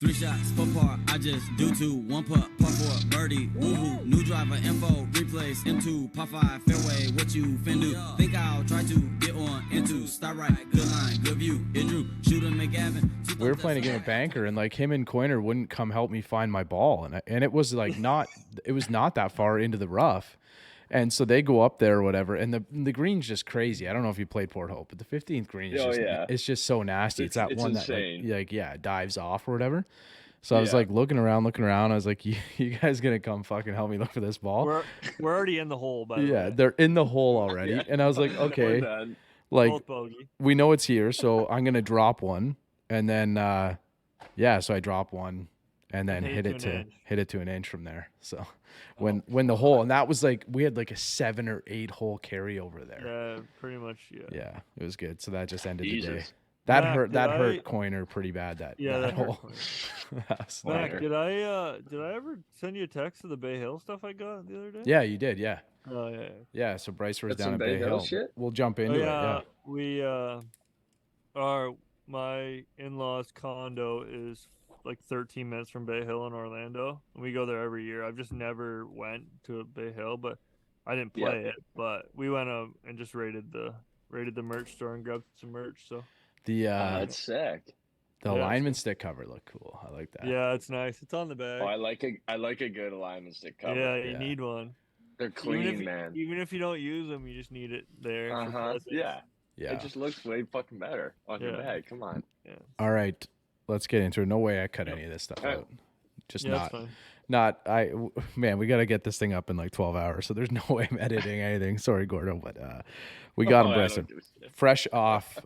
3 shots, 4 par, I just do 2. 1 putt, par 4, birdie, woohoo. New driver, info, replace, M2, par 5, fairway, what you fin do? Think I'll try to get on into, start right, good line, good view, it drew, shoot him, McGavin. We were playing a game of banker, and like him and Coiner wouldn't come help me find my ball, and it was like not that far into the rough. And so they go up there or whatever, and the green's just crazy. I don't know if you played Port Hope, but the 15th green is it's just so nasty. It's that one insane. That dives off or whatever. So I was like looking around. I was like, you guys gonna come fucking help me look for this ball? We're already in the hole, by the way. Yeah, they're in the hole already. And I was like, okay, like we know it's here, so I'm gonna drop one, and then so I drop one, and then hit it to an inch from there. So when the hole, and that was like we had like a 7 or 8 hole carryover there. Yeah, pretty much. Yeah, it was good. So that just ended the day. That hurt Coiner pretty bad. That hole. Mac, did I ever send you a text of the Bay Hill stuff I got the other day? Yeah, you did. Yeah. Oh yeah. Yeah. So Bryce was down at Bay Hill. Shit? We'll jump into it. Yeah. We my in-laws' condo is like 13 minutes from Bay Hill in Orlando. We go there every year. I've just never went to Bay Hill, but I didn't play it. But we went and just raided the merch store and grabbed some merch. So that's sick. The alignment stick cover looked cool. I like that. Yeah, it's nice. It's on the bag. Oh, I like a good alignment stick cover. Yeah, you need one. They're clean, man. Even if you don't use them, you just need it there. Yeah. It just looks way fucking better on your bag. Come on. Yeah. All right, let's get into it. No way I cut any of this stuff out. Just we got to get this thing up in like 12 hours. So there's no way I'm editing anything. Sorry, Gordo, but we got him, Bryson. Fresh off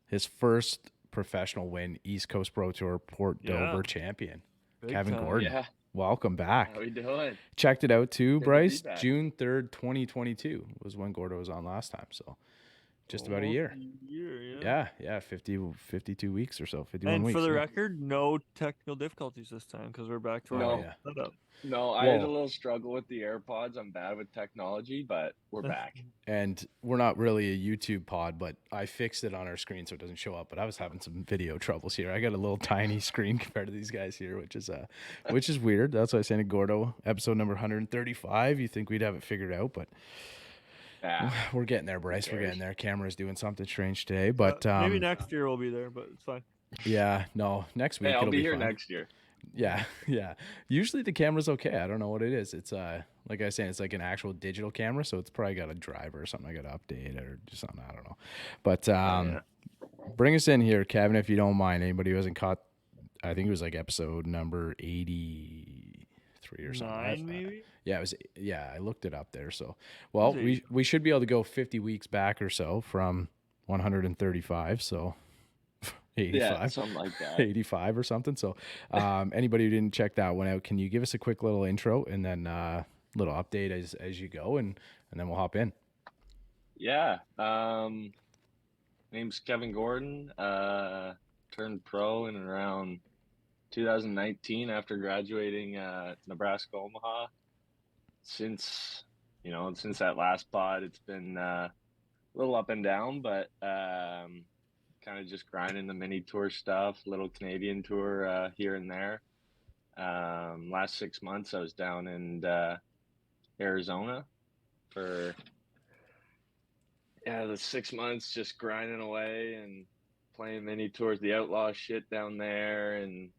his first professional win, East Coast Pro Tour, Port Dover champion, Kevin Gordon. Yeah. Welcome back. How we doing? Checked it out too, Bryce. June 3rd, 2022 was when Gordo was on last time. So just about a year. Yeah, 52 weeks or so, 51 weeks. And for the record, no technical difficulties this time because we're back to our setup. No, I had a little struggle with the AirPods. I'm bad with technology, but we're back. And we're not really a YouTube pod, but I fixed it on our screen so it doesn't show up. But I was having some video troubles here. I got a little tiny screen compared to these guys here, which is weird. That's why I was saying to Gordo, episode number 135. You think we'd have it figured out, but we're getting there, Bryce. We're getting there. Camera's doing something strange today, but maybe next year we'll be there, but it's fine. Yeah, no, next week I'll be here fun. next year. Yeah. Usually the camera's okay. I don't know what it is. It's like I was saying, it's like an actual digital camera, so it's probably got a driver or something I got to update or just something. I don't know. But bring us in here, Kevin, if you don't mind. Anybody who hasn't caught, I think it was like episode number 83 or something. 9 maybe. Yeah, it was. Yeah, I looked it up there. So, well, we should be able to go 50 weeks back or so from 135. So. 85, something like that. 85 or something. So anybody who didn't check that one out, can you give us a quick little intro and then little update as you go, and then we'll hop in. Yeah. Name's Kevin Gordon. Turned pro in around 2019 after graduating Nebraska Omaha. Since that last pod, it's been a little up and down, but kind of just grinding the mini tour stuff, little Canadian tour here and there. Last 6 months, I was down in Arizona for the 6 months, just grinding away and playing mini tours, the outlaw shit down there, and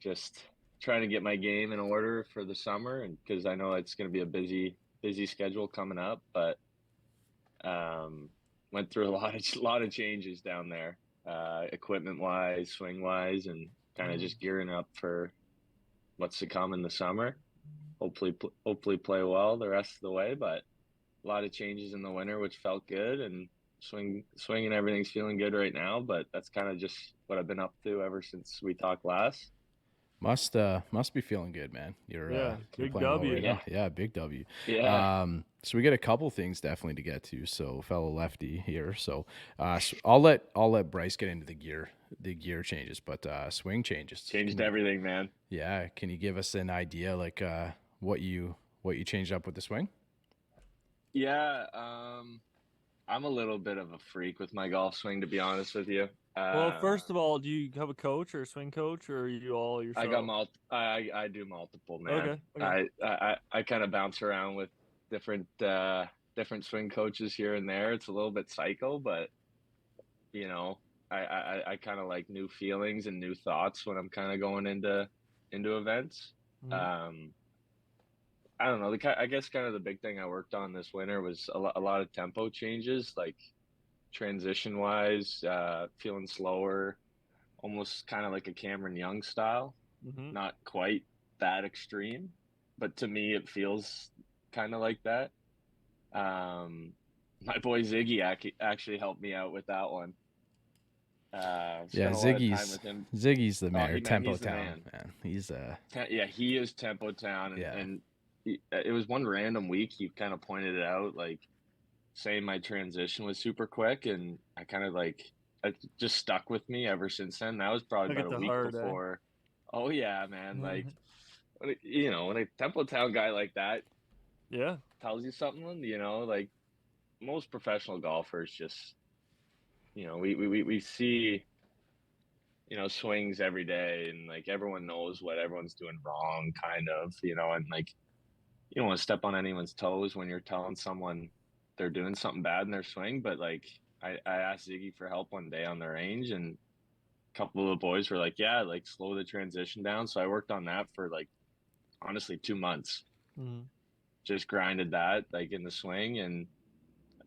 just trying to get my game in order for the summer, and because I know it's going to be a busy schedule coming up, but went through a lot of changes down there, equipment wise, swing wise, and kind of just gearing up for what's to come in the summer. Hopefully play well the rest of the way, but a lot of changes in the winter, which felt good, and swing and everything's feeling good right now. But that's kind of just what I've been up to ever since we talked last. Must be feeling good, man. You're big W. Yeah, big W. Yeah. So we got a couple things definitely to get to. So fellow lefty here. So I'll let Bryce get into the gear changes, but swing changes. Changed everything, man. Yeah. Can you give us an idea like what you changed up with the swing? Yeah. I'm a little bit of a freak with my golf swing, to be honest with you. Well, first of all, do you have a coach or a swing coach, or are you all I got yourself? I do multiple, man. Okay. Okay. I kind of bounce around with different different swing coaches here and there. It's a little bit psycho, but you know, I kind of like new feelings and new thoughts when I'm kind of going into events. Mhm. Um, I don't know. I guess kind of the big thing I worked on this winter was a lot of tempo changes, like transition wise, feeling slower, almost kind of like a Cameron Young style. Mhm. Not quite that extreme, but to me, it feels kind of like that. My boy Ziggy actually helped me out with that one. Yeah, Spent a lot of time with him. Ziggy's the Oh, man, or Tempo he's the Town, man. man. He's Yeah, he is Tempo Town, yeah. and it was one random week he kind of pointed it out, like saying my transition was super quick, and I kind of like it just stuck with me ever since then. That was probably Look about at a the week hard, eh? before. Oh yeah, man! Like when a Temple Town guy like that Yeah. tells you something, like most professional golfers just, we see, swings every day, and like everyone knows what everyone's doing wrong, kind of, and like you don't want to step on anyone's toes when you're telling someone they're doing something bad in their swing. But like I asked Ziggy for help one day on the range, and a couple of the boys were like, yeah, like slow the transition down. So I worked on that for like honestly 2 months. Mhm. Just grinded that like in the swing, and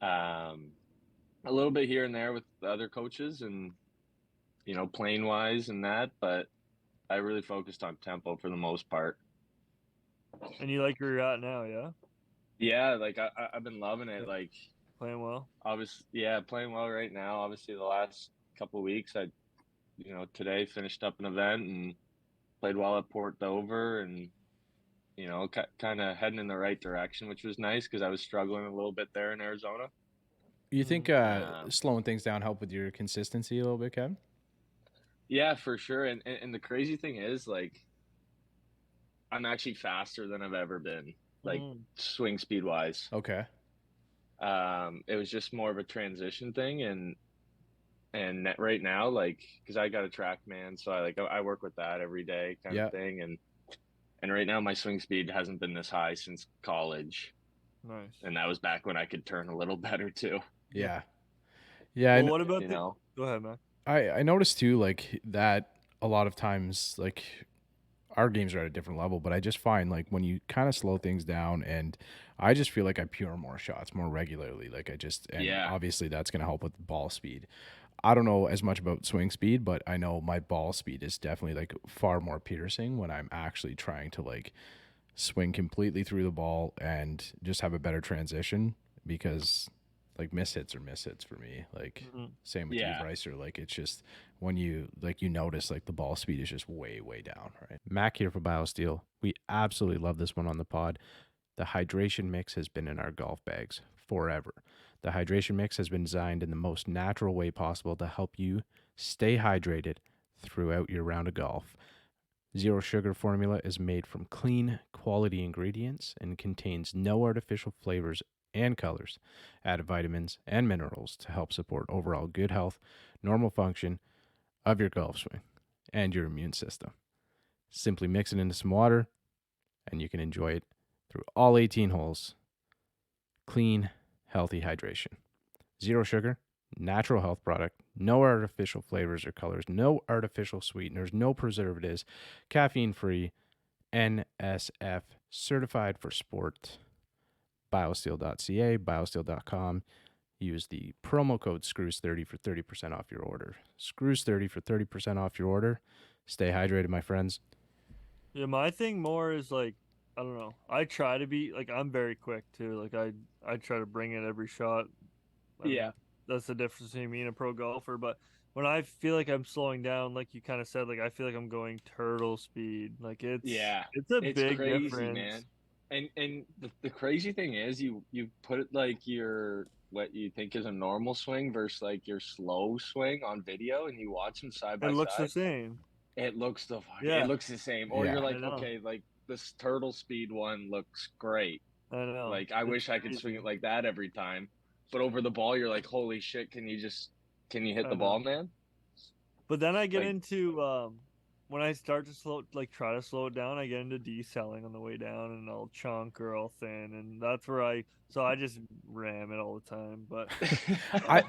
um, a little bit here and there with the other coaches, and plane wise and that. But I really focused on tempo for the most part. And you like where you're at now, yeah? Yeah, like I've been loving it. Yeah. Like Playing well. obviously, yeah, playing well right now. Obviously, the last couple of weeks, today finished up an event and played well at Port Dover, and kind of heading in the right direction, which was nice because I was struggling a little bit there in Arizona. You think Um, slowing things down help with your consistency a little bit, Kevin? yeah, for sure. And the crazy thing is, like, I'm actually faster than I've ever been, like Mhm. swing speed wise. Okay. It was just more of a transition thing, and right now, like, because I got a TrackMan, so I work with that every day, kind of Yeah. thing, and right now my swing speed hasn't been this high since college, Nice. and that was back when I could turn a little better too. Yeah. Yeah. Well, what about You the? know, Go ahead, man. I noticed too, like that a lot of times, like our games are at a different level, but I just find like when you kind of slow things down, and I just feel like I pure more shots more regularly. Like and yeah, obviously that's going to help with ball speed. I don't know as much about swing speed, but I know my ball speed is definitely like far more piercing when I'm actually trying to like swing completely through the ball and just have a better transition, because like mishits are mishits for me. Like Mhm. same with you, yeah. Brycer. Like it's just when you notice like the ball speed is just way, way down, right? Mac here for BioSteel. We absolutely love this one on the pod. The hydration mix has been in our golf bags forever. The hydration mix has been designed in the most natural way possible to help you stay hydrated throughout your round of golf. Zero sugar formula is made from clean, quality ingredients and contains no artificial flavors and colors, added vitamins and minerals to help support overall good health, normal function of your golf swing, and your immune system. Simply mix it into some water, and you can enjoy it through all 18 holes. Clean, healthy hydration. Zero sugar, natural health product, no artificial flavors or colors, no artificial sweeteners, no preservatives, caffeine free, NSF certified for sport. Biosteel.ca, biosteel.com. Use the promo code SCREWS30 for 30% off your order. SCREWS30 for 30% off your order. Stay hydrated, my friends. Yeah, my thing more is like, I don't know. I try to be like, I'm very quick too. Like I try to bring it every shot. I Yeah. mean, that's the difference between me and a pro golfer. But when I feel like I'm slowing down, like you kind of said, like I feel like I'm going turtle speed. Like Yeah, it's a it's big crazy, difference. man. And the crazy thing is, you put it like your what you think is a normal swing versus like your slow swing on video, and you watch them side It by looks the side. same. It Yeah, looks the same. Or Yeah. you're I like, know. okay, like this turtle speed one looks great. I know. Like I It's wish I could swing crazy. it like that every time. but over the ball, you're like, holy shit, can you hit I the know. ball, man? But then I get Like- into when I start to try to slow it down, I get into decelling on the way down, and I'll chunk or I'll thin, and that's where I just ram it all the time. But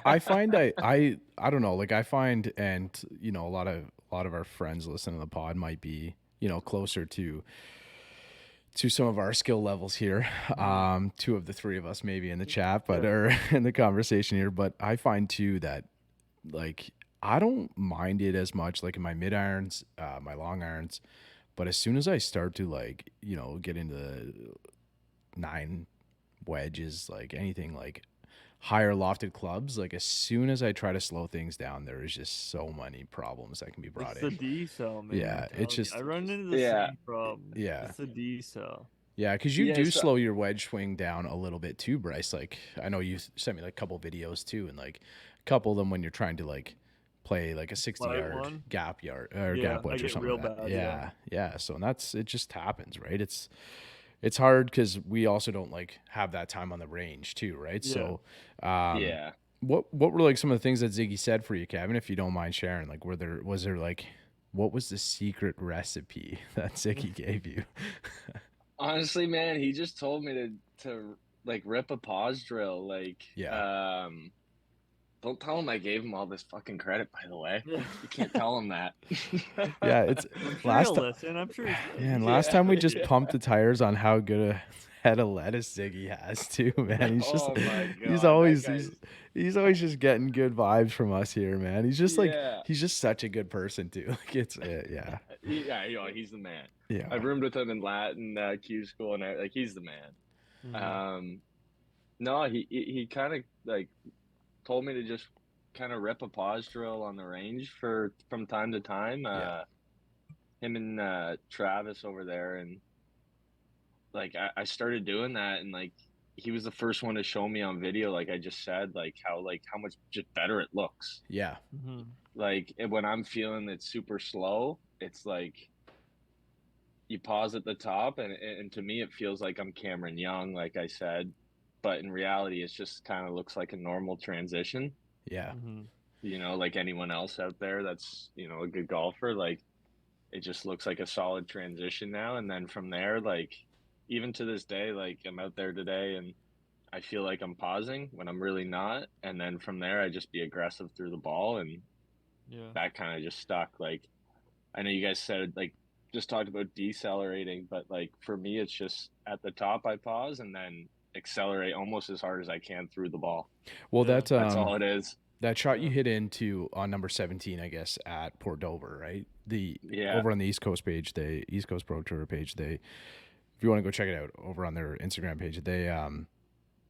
I find I don't know, like I find, and you know, a lot of our friends listening to the pod might be, you know, closer to some of our skill levels here. Two of the three of us maybe in the chat, but or in the conversation here. But I find too that like I don't mind it as much like in my mid irons, my long irons, but as soon as I start to like, you know, get into the 9 wedges, like anything like higher lofted clubs, like as soon as I try to slow things down, there is just so many problems that can be brought it's the in. decel, man. Yeah, I'm it's telling you. just I run into the Yeah. same problem. Yeah. It's the decel. Yeah, because you Yeah, do so- slow your wedge swing down a little bit too, Bryce. Like I know you sent me like a couple videos too, and like a couple of them when you're trying to like play like a 60-yard one? gap yard or Yeah, gap wedge I or get something real like that. bad, Yeah, yeah. yeah. So and it just happens, right? It's hard because we also don't like have that time on the range too, right? Yeah. So, yeah. what were like some of the things that Ziggy said for you, Kevin? If you don't mind sharing, like was there like what was the secret recipe that Ziggy gave you? Honestly, man, he just told me to like rip a pause drill. Like, Yeah. don't tell him I gave him all this fucking credit, by the way. You can't tell him that. Yeah, it's I'm sure last he'll ti- listen. I'm sure he's Man, good. last time we just Yeah. pumped the tires on how good a head of lettuce Ziggy has too, man. He's just Oh my he's God, always that guy's- he's always just getting good vibes from us here, man. He's just like Yeah. he's just such a good person too. Like it's yeah. Yeah, you know, he's the man. Yeah. I roomed with him in Latin Q school, and like he's the man. Mhm. No, he kind of like told me to just kind of rip a pause drill on the range from time to time. Yeah. Him and Travis over there, and like I started doing that, and like he was the first one to show me on video, like I just said, like how much just better it looks. Yeah. Mhm. Like when I'm feeling it's super slow, it's like you pause at the top, and to me it feels like I'm Cameron Young, like I said, but in reality it's just kind of looks like a normal transition. Yeah. Mhm. You know, like anyone else out there that's, you know, a good golfer, like it just looks like a solid transition now. And then from there, like even to this day, like I'm out there today and I feel like I'm pausing when I'm really not. And then from there, I just be aggressive through the ball, and Yeah. that kind of just stuck. Like I know you guys said like just talked about decelerating, but like for me, it's just at the top I pause and then accelerate almost as hard as I can through the ball. Well, Yeah. That's all it is. that shot you Yeah. hit into on number 17, I guess, at Port Dover, right? Yeah. Over on the East Coast page, the East Coast Pro Tour page, if you want to go check it out over on their Instagram page, they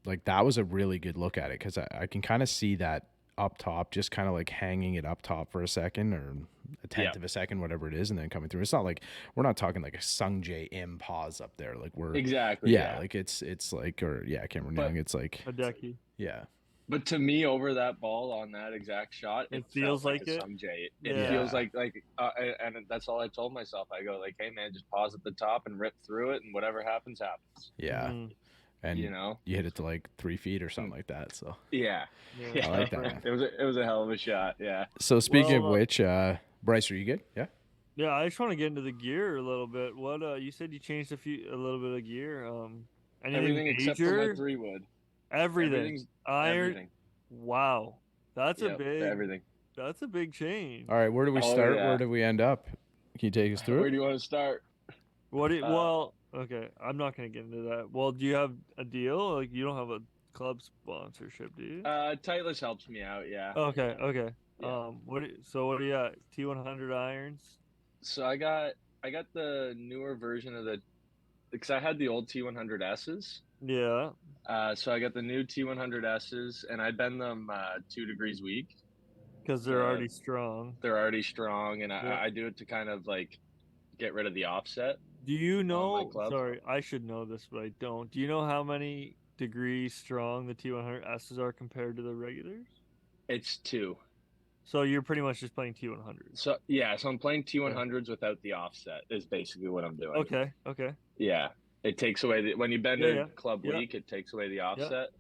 like that was a really good look at it because I can kind of see that up top, just kind of like hanging it up top for a second or a tenth of a second, whatever it is, and then coming through. It's not like we're not talking like a Sung J M pause up there, like we're Exactly. yeah, like it's like or yeah, Cameron But- Young, it's like Hideki. yeah. But to me, over that ball on that exact shot, It felt feels like a it? Sung J. It Yeah. feels like and that's all I told myself. I go like, hey man, just pause at the top and rip through it, and whatever happens, happens. Yeah. Mhm. And You know? you hit it to like 3 feet or something like that. So Yeah. Yeah. Yeah. I like that. It was a hell of a shot. Yeah. so speaking Well, of which, Bryce, are you good? Yeah. Yeah, I just want to get into the gear a little bit. What you said you changed a little bit of gear. Anything Everything except for major? my 3-wood. Everything. Everything's Iron. everything. Wow, that's Yep, a everything. big change. All right. Where do we Oh, start? yeah. Where do we end up? Can you take us through Where it? do you want to start? What do you, Uh, well, okay, I'm not gonna get into that. Well, do you have a deal? Like you don't have a club sponsorship, do you? Titleist helps me out. Yeah. Okay, okay. Yeah. What do you got? T100 irons? So I got the newer version of because I had the old T100Ss. Yeah. So I got the new T100Ss, and I bend them 2 degrees weak. Because they're Uh, already strong. They're already strong, and Yeah. I do it to kind of like get rid of the offset. Do you my know? club. Sorry, I should know this, but I don't. Do you know how many degrees strong the T100Ss are compared to the regulars? It's 2. So you're pretty much just playing T100s. So yeah, so I'm playing T100s without the offset is basically what I'm doing. Okay, okay. Yeah, it takes away when you bend Yeah, a yeah. club Yeah. weak, it takes away the offset.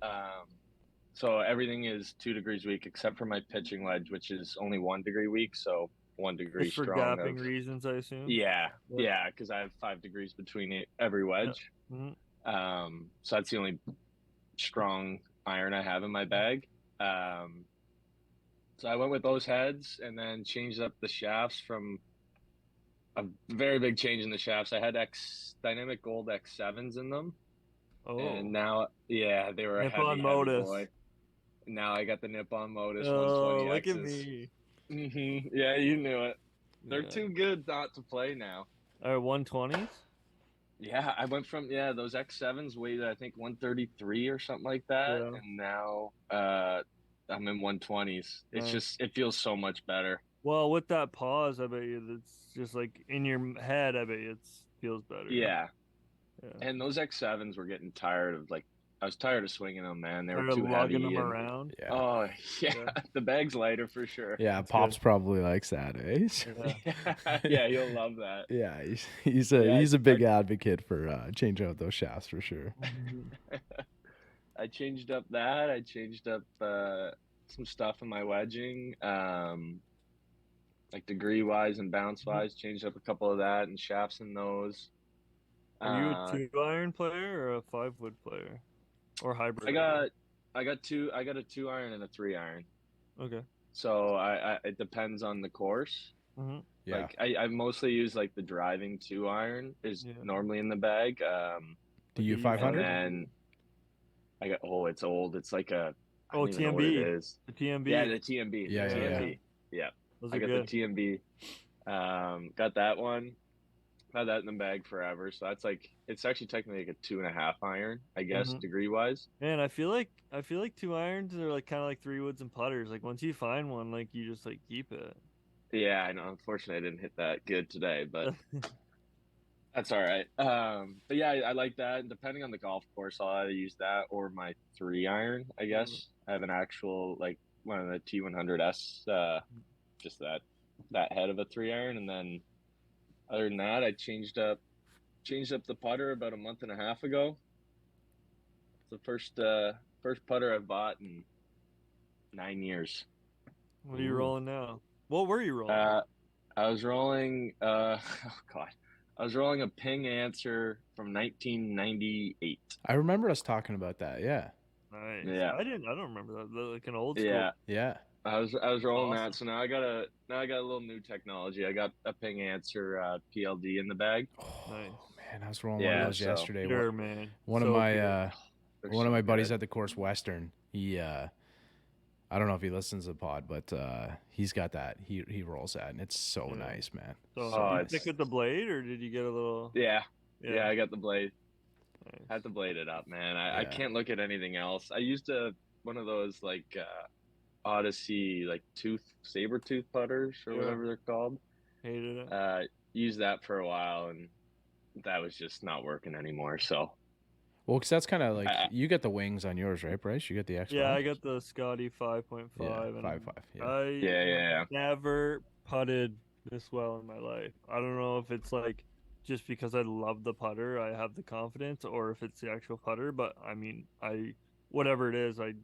So everything is 2 degrees weak except for my pitching wedge, which is only 1 degree weak. So 1 degree Just for strong gapping of reasons, I assume. yeah, Yep. yeah, because I have 5 degrees between every wedge. Mhm. So that's the only strong iron I have in my bag. So I went with those heads and then changed up the shafts from a very big change in the shafts. I had Dynamic Gold X7s in them. Oh, And now, yeah, they were a Nippon heavy Modus. boy. Now I got the Nippon Modus Oh, look at 120Xs. me. Yeah, you knew it. They're Yeah. too good not to play now. All right, 120s. Yeah, I went from those X7s weighed I think 133 or something like that, Yeah. and now I'm in 120s. It's Nice. just it feels so much better. Well, with that pause, I bet you it's just like in your head. I bet you it feels better. Yeah, Yeah. and those X7s were getting tired of I was tired of swinging them, man. They were Started too lugging heavy them and around. Yeah. oh yeah, Yeah. the bag's lighter for sure. Yeah, That's Pops good. probably likes that, eh? Yeah, you'll love that. Yeah, Yeah, he's a big advocate for changing out those shafts for sure. I changed up that. I changed up some stuff in my wedging, like degree wise and bounce wise. Changed up a couple of that and shafts in those. Are you a 2-iron player or a 5-wood player, or hybrid? I got a 2-iron and a 3-iron. Okay. So it depends on the course. Mm-hmm. Yeah. Like I mostly use like the driving 2-iron is normally in the bag. Do you and 500? then I got it's old. It's like I Oh, don't even know what it TMB. is. The TMB. Yeah, the TMB. Yeah, the yeah, TMB. Yeah. Those I are got good. the TMB. Got that one. Had that in the bag forever. So that's it's actually technically like a 2.5 iron, I guess, Mhm. degree wise. Man, I feel like 2-irons are like kind of like 3-woods and putters. Like once you find one, like you just like keep it. Yeah, I know. Unfortunately, I didn't hit that good today, but that's all right. But yeah, I like that. And depending on the golf course, I'll either use that or my 3-iron, I guess. I have an actual like one of the T100S, just that head of a 3-iron, and then other than that, I changed up the putter about a month and a half ago. It's the first putter I've bought in 9 years. What are you rolling now? What were you rolling? I was rolling oh god. I was rolling a Ping Answer from 1998. I remember us talking about that. Yeah. Nice. Yeah. I don't remember that. Like an old school. Yeah. Yeah. I was rolling Awesome. that. So now I got a little new technology. I got a Ping Answer PLD in the bag. Nice. Man, I was rolling one of those yesterday. Sure, man. One So of my good. one of my buddies at the course, Western. He I don't know if he listens to the pod, but he's got that. He rolls that, and it's so nice, man. So So did you stick with the blade, or did you get a little? Yeah, I got the blade. Nice. Had to blade it up, man. I can't look at anything else. I used one of those like Odyssey like saber tooth putters or whatever they're called. Hated it. Used that for a while, and that was just not working anymore. So. Well, because that's kind of like you get the wings on yours, right, Bryce? You get the extra. Yeah, I got the Scotty 5.5. Yeah, and 5.5. Yeah. I never putted this well in my life. I don't know if it's like just because I love the putter, I have the confidence, or if it's the actual putter. But I mean, whatever it is, I'm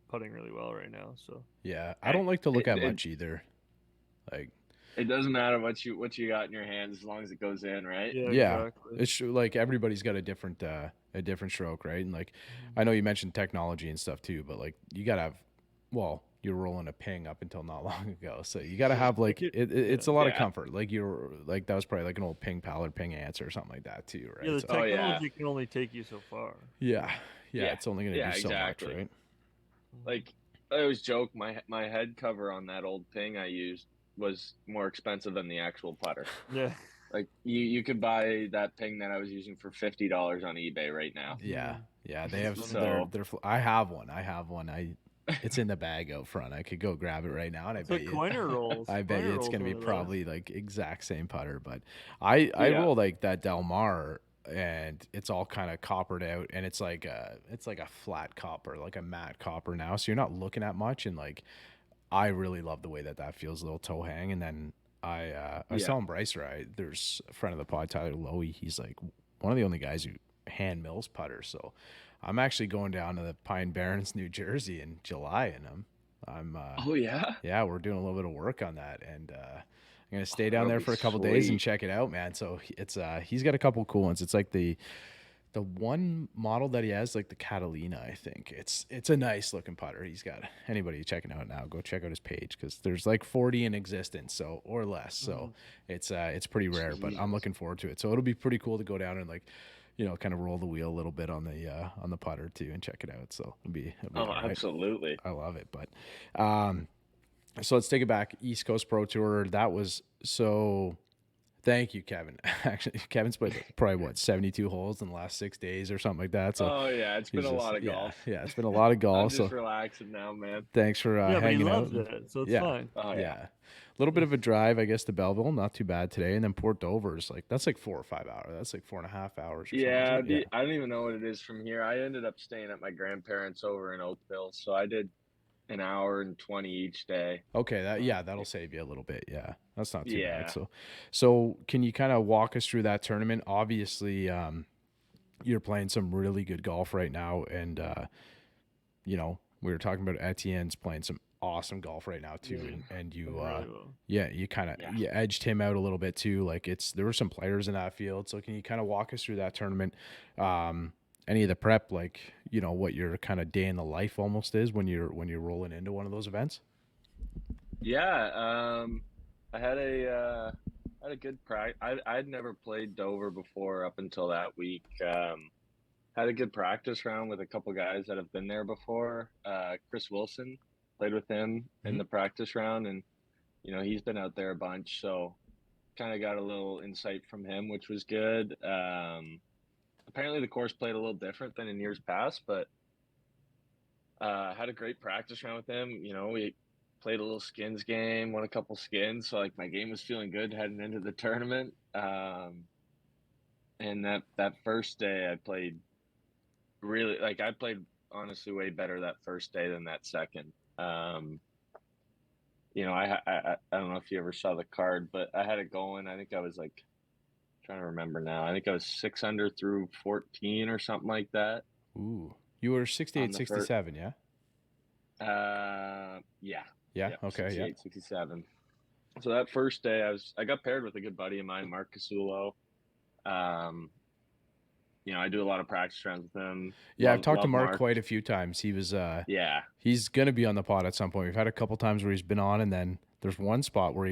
putting really well right now. So yeah, I don't like to look at much either. Like. It doesn't matter what you got in your hands as long as it goes in, right? Yeah, exactly. It's like everybody's got a different stroke, right? And like, I know you mentioned technology and stuff too, but like you gotta have, well, you're rolling a Ping up until not long ago, so you gotta have like it's a lot of comfort. Like you're like that was probably like an old Ping Pal or Ping Answer or something like that too, right? Yeah, the technology can only take you so far. Yeah, it's only gonna do so much, right? Like I always joke, my head cover on that old Ping I used was more expensive than the actual putter. Yeah. Like you could buy that Ping that I was using for $50 on eBay right now. Yeah, they have I have one. It's in the bag out front. I could go grab it right now, and I bet you Coiner rolls. I bet you it's gonna be probably like exact same putter. But I roll like that Del Mar, and it's all kind of coppered out, and it's like a flat copper, like a matte copper now. So you're not looking at much, and like. I really love the way that feels, a little toe hang. And then I was telling Bryce, right, there's a friend of the pod, Tyler Lowy. He's like one of the only guys who hand mills putters. So I'm actually going down to the Pine Barrens, New Jersey in July, and I'm Oh yeah, yeah, we're doing a little bit of work on that, and I'm gonna stay down that'll there be for a couple days and sweet. check it out, man. So it's he's got a couple cool ones. It's like the one model that he has, like the Catalina, I think. It's a nice looking putter. He's got anybody checking out now, go check out his page because there's like 40 in existence, so or less. So it's pretty rare, but I'm Jesus. looking forward to it. So it'll be pretty cool to go down and like, kind of roll the wheel a little bit on the putter too and check it out. So it'll be Oh, all right. absolutely. I love it. But so let's take it back. East Coast Pro Tour. That was so. Thank you, Kevin. Actually, Kevin's played probably what 72 holes in the last 6 days or something like that. So Oh yeah, it's been he's a just lot of golf. yeah. It's been a lot of I'm golf. just So relaxing now, man. thanks for Yeah, but he hanging out. loves it, so it's Yeah, fine. Oh yeah. yeah. A little bit of a drive, I guess, to Belleville. Not too bad today, and then Port Dover's that's like 4 or 5 hours. That's like 4.5 hours or something. Yeah, Isn't it? I don't even know what it is from here. I ended up staying at my grandparents over in Oakville, so I did an hour and 20 each day. Okay, that'll save you a little bit. Yeah, that's not too bad. Yeah. So can you kind of walk us through that tournament? Obviously, you're playing some really good golf right now, and we were talking about Etienne's playing some awesome golf right now too, and you Really well. you kind of Yeah. you edged him out a little bit too. Like there were some players in that field. So can you kind of walk us through that tournament? Any of the prep, like what your kind of day in the life almost is when you're rolling into one of those events? Yeah, I had a good practice. I'd never played Dover before up until that week. Had a good practice round with a couple guys that have been there before. Chris Wilson, played with him in the practice round, and he's been out there a bunch, so kind of got a little insight from him, which was good. Apparently the course played a little different than in years past, but had a great practice round with him. We played a little skins game, won a couple skins, so like my game was feeling good heading into the tournament. And that first day I played really, like, I played honestly way better that first day than that second. I don't know if you ever saw the card, but I had it going. I think I was like, trying to remember now. I think I was 6 under through 14 or something like that. Ooh, you were On 68, the 67, yeah? Yeah. Yeah. Yep, Okay. 68, 67. So that first day I got paired with a good buddy of mine, Mark Casulo. I do a lot of practice rounds with him. Yeah. I've talked to love Mark quite a few times. He was, Yeah. he's going to be on the pod at some point. We've had a couple times where he's been on, and then there's one spot where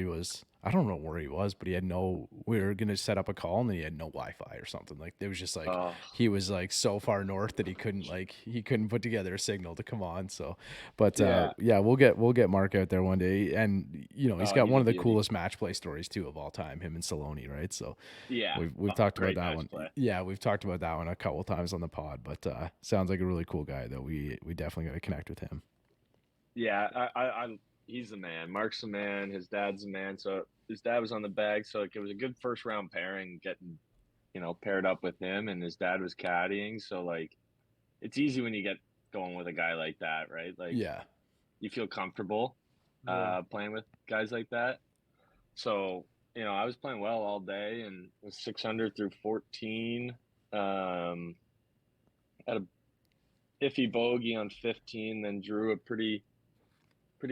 I don't know where he was, but we were going to set up a call and he had no Wi-Fi or something. Like, it was just like, Oh. he was like so far north that he couldn't put together a signal to come on. So, but Yeah. we'll get Mark out there one day. And, he's got He's one a of the beauty. coolest match play stories too of all time, him and Saloni, right? So Yeah. we've talked about great that match one. play. Yeah, we've talked about that one a couple times on the pod, but sounds like a really cool guy though. We definitely got to connect with him. Yeah, he's the man. Mark's the man. His dad's the man. So his dad was on the bag, so it was a good first round pairing, getting paired up with him, and his dad was caddying. So like, it's easy when you get going with a guy like that, right? Like, Yeah. you feel comfortable Yeah. playing with guys like that. So I was playing well all day and was 6 under through 14. Had a iffy bogey on 15, then drew a pretty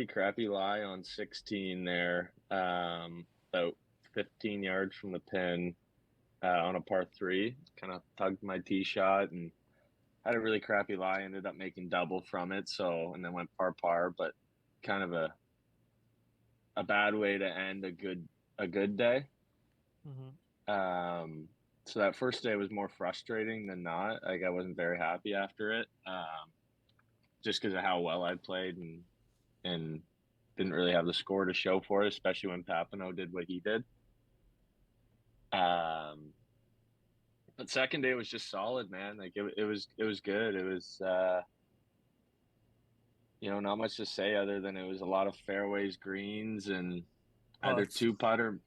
crappy lie on 16 there, about 15 yards from the pin, on a par 3. Kind of tugged my tee shot and had a really crappy lie. Ended up making double from it, and then went par, but kind of a bad way to end a good day. Mm-hmm. So that first day was more frustrating than not. Like, I wasn't very happy after it, just because of how well I played and didn't really have the score to show for it, especially when Papineau did what he did. But second day was just solid, man. Like, it was good. It was, not much to say other than it was a lot of fairways, greens, and either Putts. two putter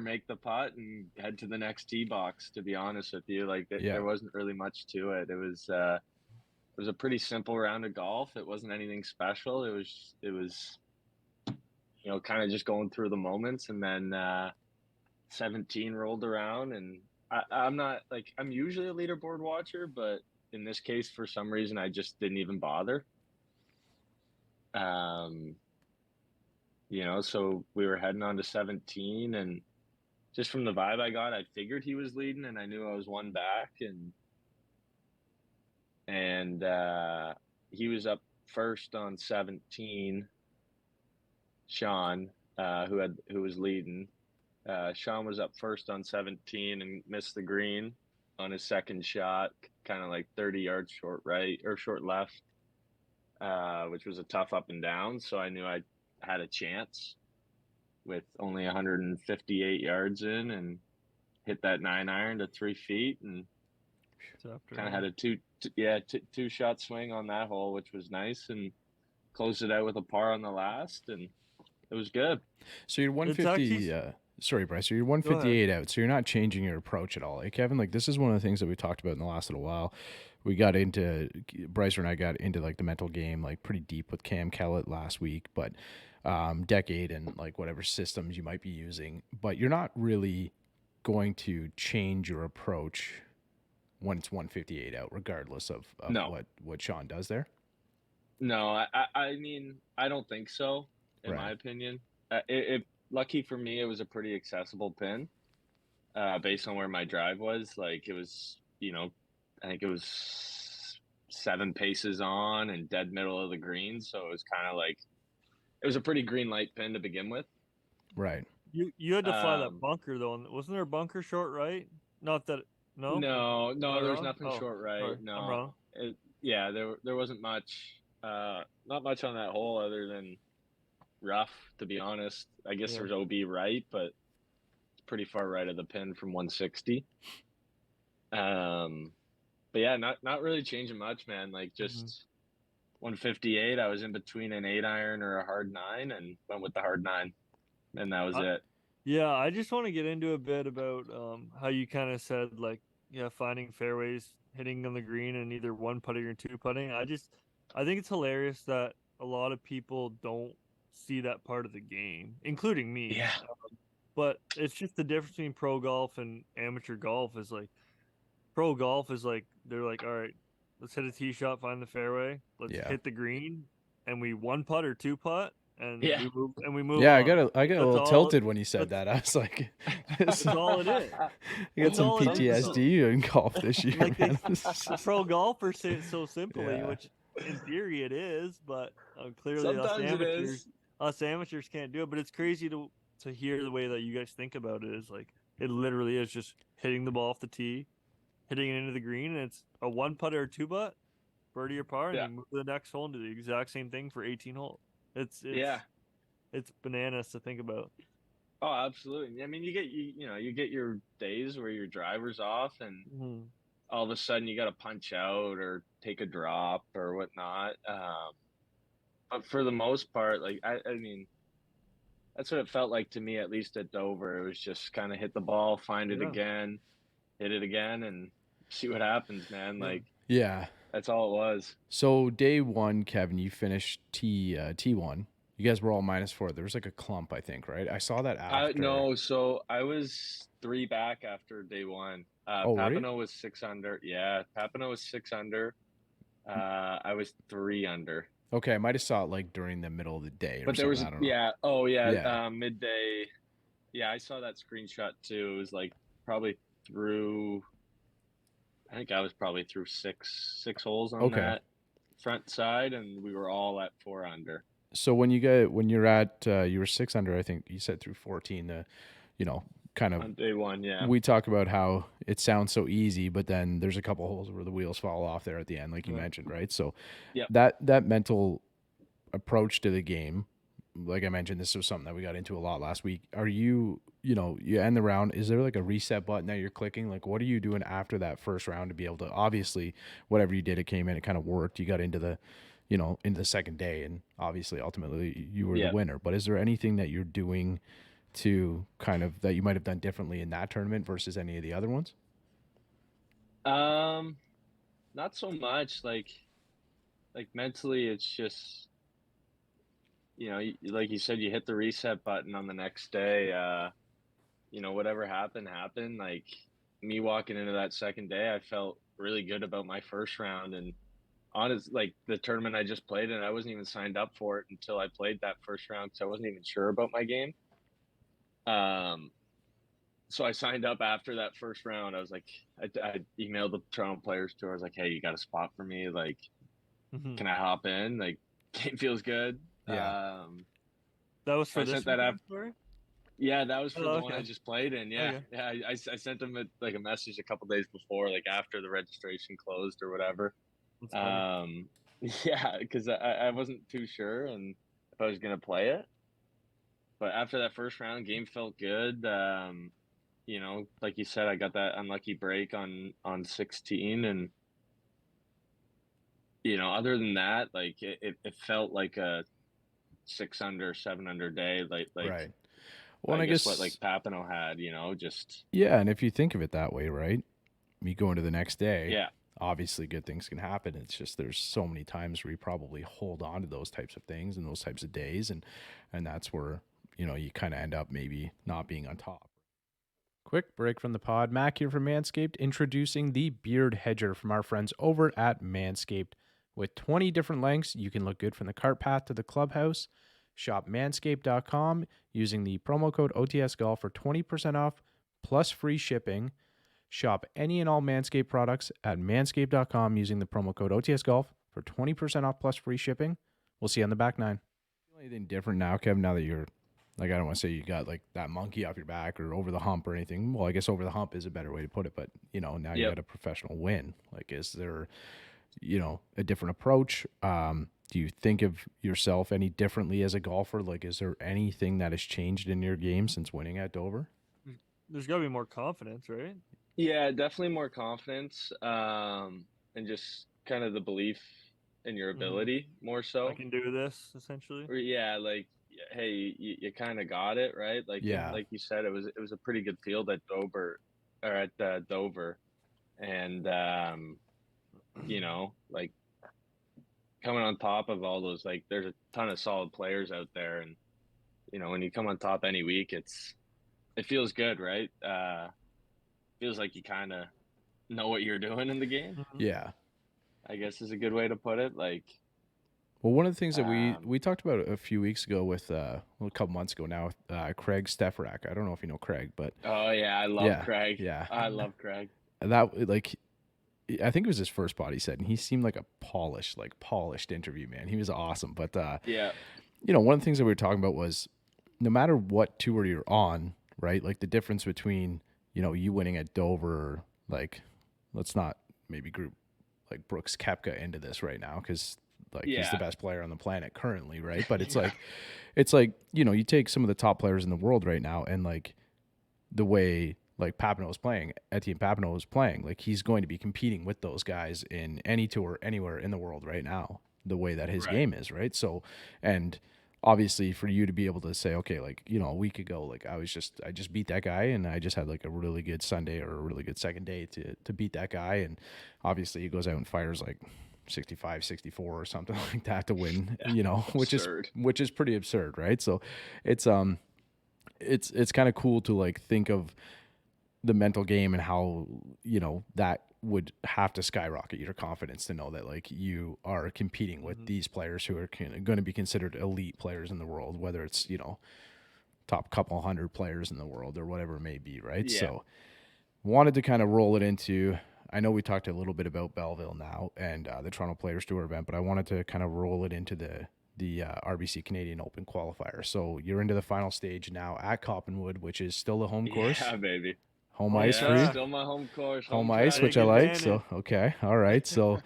make the putt and head to the next tee box. To be honest with you, like, there wasn't really much to it. It was a pretty simple round of golf. It wasn't anything special. It was kind of just going through the moments, and then 17 rolled around, and I'm not, like, I'm usually a leaderboard watcher, but in this case, for some reason, I just didn't even bother. So we were heading on to 17, and just from the vibe I got, I figured he was leading, and I knew I was one back, and he was up first on 17. Sean, who was leading, Sean was up first on 17 and missed the green on his second shot, kind of like 30 yards short right or short left, which was a tough up and down. So I knew I had a chance with only 158 yards in, and hit that 9-iron to 3 feet, and kind of had a two shot swing on that hole, which was nice, and closed it out with a par on the last, and it was good. So you're 150. Sorry, Bryce. So you're 158 out. So you're not changing your approach at all. Like, Kevin, like, this is one of the things that we talked about in the last little while. Bryce and I got into like the mental game, like pretty deep with Cam Kellett last week, but decade and like whatever systems you might be using. But you're not really going to change your approach when it's 158 out, regardless of what Sean does there. No, I mean, I don't think so. In my opinion, lucky for me, it was a pretty accessible pin, based on where my drive was. Like, it was, I think it was 7 paces on and dead middle of the green. So it was kind of like, it was a pretty green light pin to begin with. Right. You had to fly that bunker though. Wasn't there a bunker short right? Not that. No, there's nothing short right. Sorry, no, I'm wrong. There wasn't much, not much on that hole other than rough, to be honest. I guess there's OB right, but it's pretty far right of the pin from 160. But yeah, not really changing much, man. Like, just 158. I was in between an 8-iron or a hard 9, and went with the hard 9, and that was it. Yeah, I just want to get into a bit about how you kind of said, like, finding fairways, hitting on the green, and either one putting or two putting. I think it's hilarious that a lot of people don't see that part of the game, including me. Yeah. But it's just the difference between pro golf and amateur golf is like, pro golf is like, they're like, all right, let's hit a tee shot, find the fairway, let's hit the green, and we one putt or two putt, and we move. Yeah, on. I got a little tilted when you said that. I was like, that's all it is. I got some PTSD in golf this year. Like, pro golfers say it so simply, which in theory it is, but clearly us amateurs can't do it. But it's crazy to hear the way that you guys think about it. Is like, it literally is just hitting the ball off the tee, hitting it into the green, and it's a one putt or a two putt, birdie or par, and you move to the next hole and do the exact same thing for 18 holes. It's bananas to think about. Oh, absolutely. I mean, you get your days where your driver's off, and all of a sudden you got to punch out or take a drop or whatnot. But for the most part, like, I mean, that's what it felt like to me, at least at Dover. It was just kind of hit the ball, find it again, hit it again, and see what happens, man. Like, that's all it was. So day one, Kevin, you finished T1. You guys were all -4. There was like a clump, I think, right? I saw that after. No, so I was 3 back after day one. Papineau was 6 under. Yeah, Papineau was 6 under. I was 3 under. Okay, I might have saw it like during the middle of the day. But there was, midday. Yeah, I saw that screenshot too. It was like probably through. I think I was probably through six holes on that front side, and we were all at 4 under. So when you're at you were 6 under, I think you said through 14. Kind of on day one, yeah. We talk about how it sounds so easy, but then there's a couple holes where the wheels fall off there at the end, like you mentioned, right? So that mental approach to the game, like I mentioned, this was something that we got into a lot last week. Are you end the round, is there like a reset button that you're clicking? Like, what are you doing after that first round to be able to, obviously, whatever you did, it came in, it kind of worked. You got into the into the second day, and obviously ultimately you were the winner. But is there anything that you're doing to kind of that you might have done differently in that tournament versus any of the other ones? Not so much. Like mentally, it's just, like you said, you hit the reset button on the next day. Whatever happened. Like, me walking into that second day, I felt really good about my first round. And honest, like the tournament I just played in, I wasn't even signed up for it until I played that first round because I wasn't even sure about my game. So I signed up after that first round. I was like, I emailed the Toronto Players Tour. I was like, hey, you got a spot for me? Like, can I hop in? Like, game feels good. Yeah. That was So for I this sent that up. story? Yeah, that was for Oh, the one I okay. just played in. Yeah, Okay. yeah. I sent them like a message a couple days before, like after the registration closed or whatever. That's funny. Yeah, because I wasn't too sure and if I was gonna play it. But after that first round, game felt good. You know, like you said, I got that unlucky break on 16, and you know, other than that, like it felt like a 6 under, 7 under day, like Right. Well, I and I guess what like guess, Papineau had, you know, just yeah. And if you think of it that way, right? You go into the next day, yeah, obviously good things can happen. It's just there's so many times where you probably hold on to those types of things and those types of days, and that's where you kind of end up maybe not being on top. Quick break from the pod. Mac here from Manscaped, introducing the Beard Hedger from our friends over at Manscaped. With 20 different lengths, you can look good from the cart path to the clubhouse. Shop manscaped.com using the promo code OTS Golf for 20% off plus free shipping. Shop any and all Manscaped products at manscaped.com using the promo code OTS Golf for 20% off plus free shipping. We'll see you on the back nine. Anything different now, Kevin, now that you're, like, I don't want to say you got like that monkey off your back or over the hump or anything. Well, I guess over the hump is a better way to put it, but now you yep. got a professional win. Like, is there, a different approach? Do you think of yourself any differently as a golfer? Like, is there anything that has changed in your game since winning at Dover? There's got to be more confidence, right? Yeah, definitely more confidence, and just kind of the belief in your ability more I so. can do this, essentially. Or, yeah, like hey, you kind of got it right. Like Yeah. like you said, it was a pretty good field at Dover, or at Dover, and you know, like coming on top of all those, like there's a ton of solid players out there, and you know when you come on top any week, it feels good, right? Feels like you kind of know what you're doing in the game. Yeah. I guess is a good way to put it. Like, Well, one of the things that we um, talked about a few weeks ago with a couple months ago now with Craig Stefrak. I don't know if you know Craig, but oh yeah, I love yeah, Craig. yeah, I love Craig. that like I think it was his first pod he said, and he seemed like a polished interview, man. He was awesome. But Yeah, one of the things that we were talking about was no matter what tour you're on, right? Like the difference between you winning at Dover, like let's not maybe group like Brooks Koepka into this right now because like he's the yeah, best player on the planet currently, right? But it's yeah, like you take some of the top players in the world right now and like the way like Papineau is playing, Etienne Papineau is playing, like he's going to be competing with those guys in any tour anywhere in the world right now, the way that his right. game is, right? So, and obviously for you to be able to say, okay, like, a week ago, like I just beat that guy and I just had like a really good Sunday or a really good second day to beat that guy. And obviously he goes out and fires like 65, 64 or something like that to win, Yeah, which absurd. is pretty absurd, right? So it's kind of cool to like think of the mental game and how that would have to skyrocket your confidence to know that like you are competing with these players who are going to be considered elite players in the world, whether it's top couple hundred players in the world or whatever it may be, right? Yeah, So wanted to kind of roll it into, I know we talked a little bit about Belleville now and the Toronto Players Tour event, but I wanted to kind of roll it into the RBC Canadian Open qualifier. So you're into the final stage now at Coppinwood, which is still the home course. yeah, baby. Home Home ice Yeah, for you? track. still my home course, Home home ice, track. which Take I like. advantage. So, okay. All right. So,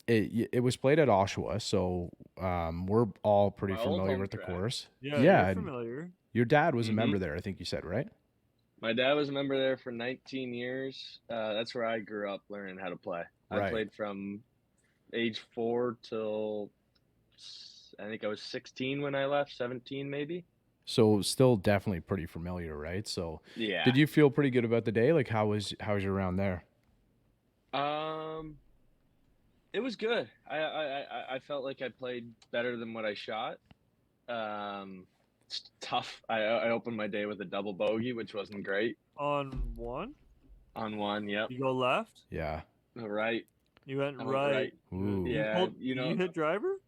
it was played at Oshawa. So, we're all pretty My old familiar home with the track. course. Yeah, Yeah. you're And familiar. your dad was a Mhm. member there, I think you said, right? My dad was a member there for 19 years. That's where I grew up learning how to play. I Right. played from age 4 till I think I was 16 when I left, 17 maybe. So, still definitely pretty familiar, right? So, Yeah. did you feel pretty good about the day? Like, how was your round there? It was good. I felt like I played better than what I shot. It's tough. I opened my day with a double bogey, which wasn't great. On one? On one, yep. You go left. Yeah. Right. You went I went right. right. Ooh. Yeah, You hit driver.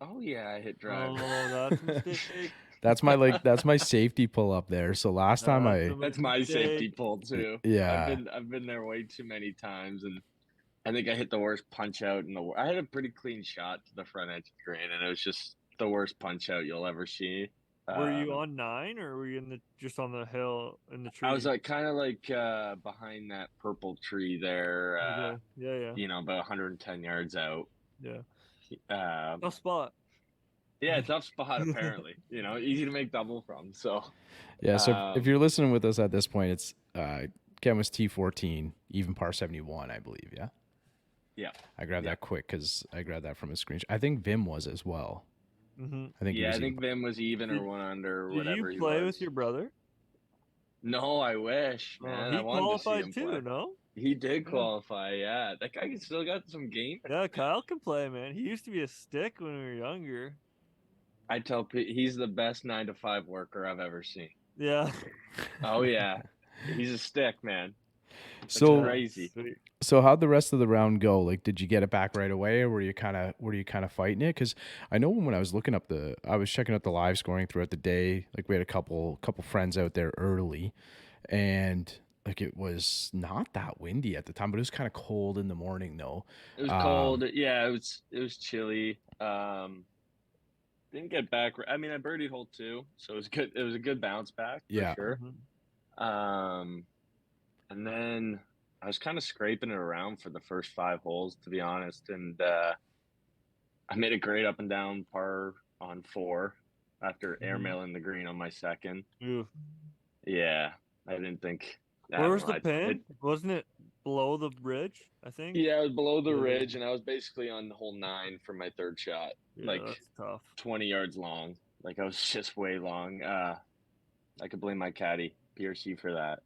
Oh yeah, I hit driver. Oh, that's a mistake. That's my safety pull up there. So last time That's my safety pull too. Yeah. I've been there way too many times, and I think I hit the worst punch out in the world. I had a pretty clean shot to the front edge of the green, and it was just the worst punch out you'll ever see. Were you on 9 or were you just on the hill in the tree? I was like kind of like behind that purple tree there. Okay. Yeah. You know, about 110 yards out. Yeah. Tough spot. Yeah, tough spot apparently. You know, easy to make double from. So yeah. So if you're listening with us at this point, it's Ken was T14, even par 71, I believe. Yeah. Yeah. I grabbed that quick because I grabbed that from a screenshot. I think Vim was as well. Mm-hmm. I think Vim was even or 1 under or whatever. Did you play with your brother? No, I wish, man. He I wanted qualified to see him too, play. no? He did qualify, yeah. That guy still got some game. Yeah, Kyle can play, man. He used to be a stick when we were younger. I tell Pete, he's the best 9 to 5 worker I've ever seen. Yeah. Oh yeah, he's a stick, man. That's So crazy. So how'd the rest of the round go? Like, did you get it back right away, or were you kind of fighting it? Because I know when I was looking up I was checking out the live scoring throughout the day. Like, we had a couple friends out there early, and like it was not that windy at the time, but it was kind of cold in the morning though. It was cold. Yeah, it was chilly. Didn't get back. I mean, I birdied hole 2, so it was good. It was a good bounce back for sure. Mm-hmm. And then I was kind of scraping it around for the first 5 holes, to be honest. And I made a great up and down par on 4 after airmailing the green on my second. Ooh. Yeah, I didn't think. Where was the pin? Wasn't it below the ridge, I think? Yeah, it was below the ridge, and I was basically on hole 9 for my 3rd shot. Yeah, like that's tough. 20 yards long. Like, I was just way long. I could blame my caddy, Piercy, for that.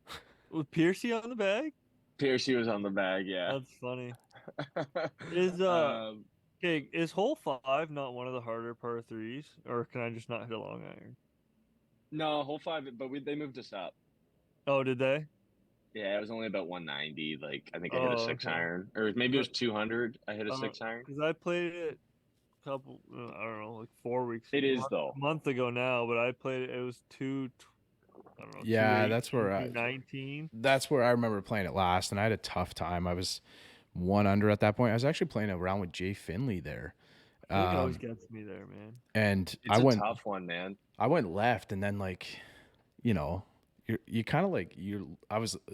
Was Piercy on the bag? Piercy was on the bag, yeah. That's funny. Is hole 5 not one of the harder par 3s, or can I just not hit a long iron? No, hole 5, but they moved us up. Oh, did they? Yeah, it was only about 190. Like, I think I hit a 6 iron, or maybe it was 200. I hit a 6 iron. Because I played it a couple, I don't know, like 4 weeks. It is though. A month ago now, but I played it. It was I don't know. Yeah, that's where 19. That's where I remember playing it last, and I had a tough time. I was 1 under at that point. I was actually playing around with Jay Finley there. It always gets me there, man. And it's a tough one, man. I went left, and then like, you know, you kind of like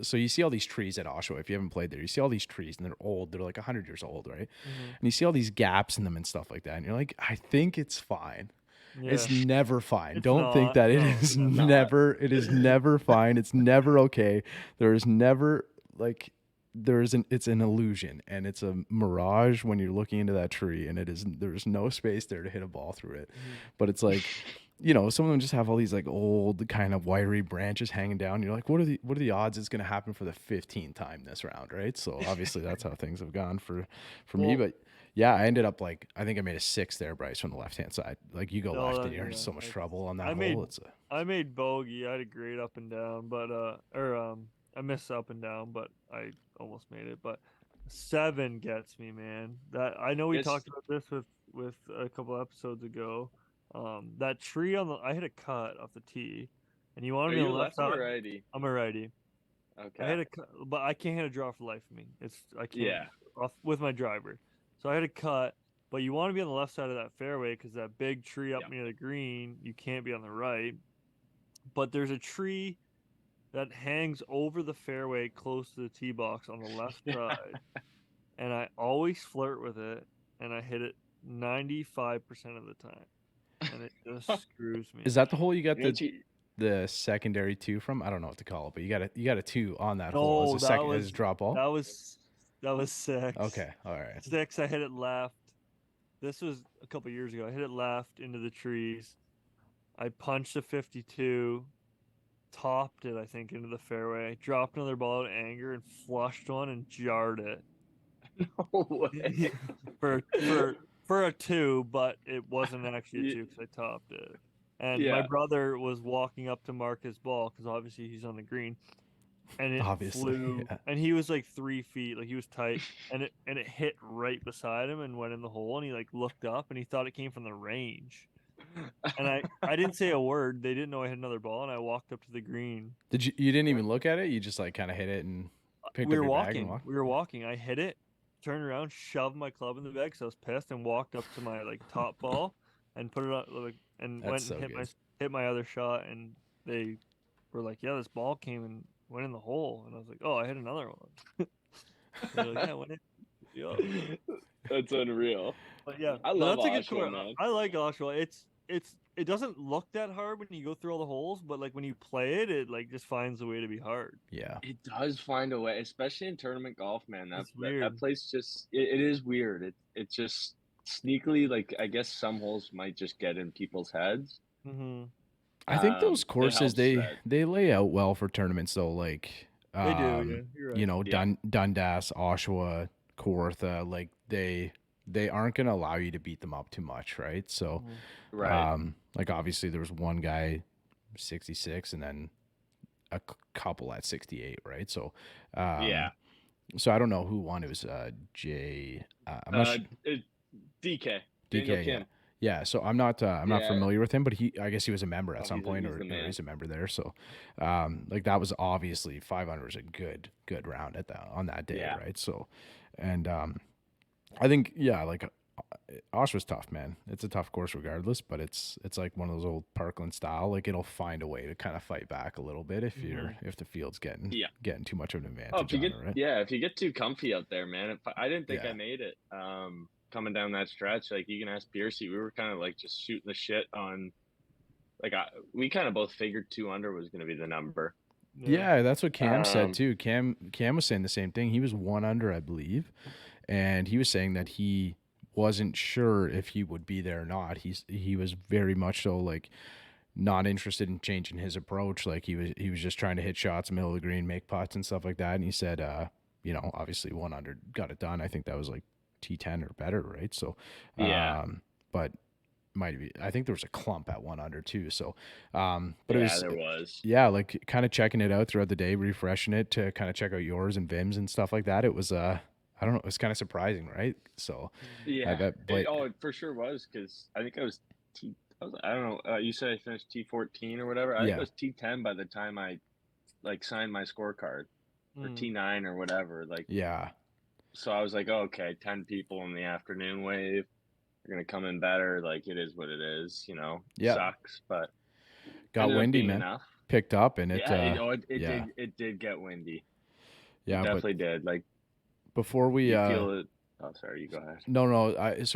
so you see all these trees at Oshawa. If you haven't played there, you see all these trees, and they're old. They're like 100 years old, right? Mm-hmm. And you see all these gaps in them and stuff like that, and you're like, I think it's fine. Yeah. It's never fine. Don't think that it is never. It is never fine. It's never okay. There is never like it's an illusion, and it's a mirage when you're looking into that tree, and there's no space there to hit a ball through it. Mm-hmm. But it's like, you know, some of them just have all these like old kind of wiry branches hanging down. You're like, what are the odds it's going to happen for the 15th time this round, right? So obviously that's how things have gone for me. But yeah, I ended up like, I think I made a 6 there, Bryce, from the left-hand side. Like, you go left and you're in so much trouble on that hole. I made bogey. I had a great up and down, but I missed up and down, but I almost made it. But 7 gets me, man. That I know we talked about this with a couple episodes ago. That tree I hit a cut off the tee, and you want to be on the left side. Or righty? I'm a righty. Okay. I hit a cut, but I can't hit a draw for the life of me. I can't with my driver. So I had a cut, but you want to be on the left side of that fairway because that big tree up near the green, you can't be on the right. But there's a tree that hangs over the fairway close to the tee box on the left side, and I always flirt with it, and I hit it 95% of the time, and it just screws me. Is that the hole you got the secondary 2 from? I don't know what to call it, but you got a 2 on that hole. As a drop ball. That was 6. Okay, all right. 6. I hit it left. This was a couple years ago. I hit it left into the trees. I punched a 52, topped it, I think, into the fairway. Dropped another ball out of anger and flushed one and jarred it. No way. for a 2, but it wasn't actually a 2 because I topped it. And my brother was walking up to mark his ball because obviously he's on the green. and it Obviously, flew, yeah. and he was like 3 feet, like he was tight, and it hit right beside him and went in the hole, and he like looked up and he thought it came from the range, and I didn't say a word. They didn't know I had another ball, and I walked up to the green. You didn't even look at it? You just like kind of hit it and picked We up were your bag and walking. walked? We were walking. I hit it, turned around, shoved my club in the bag because I was pissed, and walked up to my like top ball, and put it on like, and That's went and so good. hit my other shot, and they were like, "Yeah, this ball came and went in the hole," and I was like, "Oh, I hit another one." They're like, "Yeah, it went in." Yeah. That's unreal. But yeah, I no, love that's a good Oshawa, course. man. I like Oshawa. It doesn't look that hard when you go through all the holes, but like when you play it, it like just finds a way to be hard. Yeah. It does find a way, especially in tournament golf, man. It's That weird. place just it is weird. It just sneakily, like, I guess some holes might just get in people's heads. Mm-hmm. I think those It courses helps that. they lay out well for tournaments though, like They do, yeah. You're right. you know, Yeah. Dundas, Oshawa, Kawartha, like they aren't gonna allow you to beat them up too much, right? So Mhm. Right. like obviously there was one guy 66 and then a couple at 68, right? So Yeah. so I don't know who won. It was Jay I'm not sure. DK. Daniel DK, Kim. yeah. Yeah, so I'm not Yeah. familiar with him, but I guess he was a member at some he's point, the or man. he's a member there. So, like that was obviously 500 was a good round at that on that day, Yeah. right? So, and I think like Oshawa's tough, man. It's a tough course regardless, but it's like one of those old Parkland style. Like it'll find a way to kind of fight back a little bit if if the field's getting too much of an advantage. Oh, if you get right? if you get too comfy out there, man. I didn't think Yeah. I made it. Coming down that stretch, like you can ask Piercy, we were kind of like just shooting the shit on. Like we kind of both figured 2 under was going to be the number. Yeah, that's what Cam said too. Cam was saying the same thing. He was 1 under, I believe, and he was saying that he wasn't sure if he would be there or not. He was very much so like not interested in changing his approach. Like he was just trying to hit shots middle of the green, make putts and stuff like that. And he said, you know, obviously 1 under got it done. I think that was like T10 or better, right? So Yeah. But might be. I think there was a clump at 1 under too. So, but yeah, it was there was. Yeah, like kind of checking it out throughout the day, refreshing it to kind of check out yours and Vim's and stuff like that. It was I don't know, it was kind of surprising, right? So Yeah, I bet Blake, it for sure was, because I think I was I don't know. You said I finished T14 or whatever. I think it was T10 by the time I like signed my scorecard, or T9 or whatever. Like yeah. So I was like, oh, okay, 10 people in the afternoon wave. They're gonna come in better. Like it is what it is, you know. Yeah. Sucks, but got windy, man. Enough. Picked up and it. It did get windy. Yeah, it definitely did. Like before we feel it. Oh, sorry. You go ahead. No, I was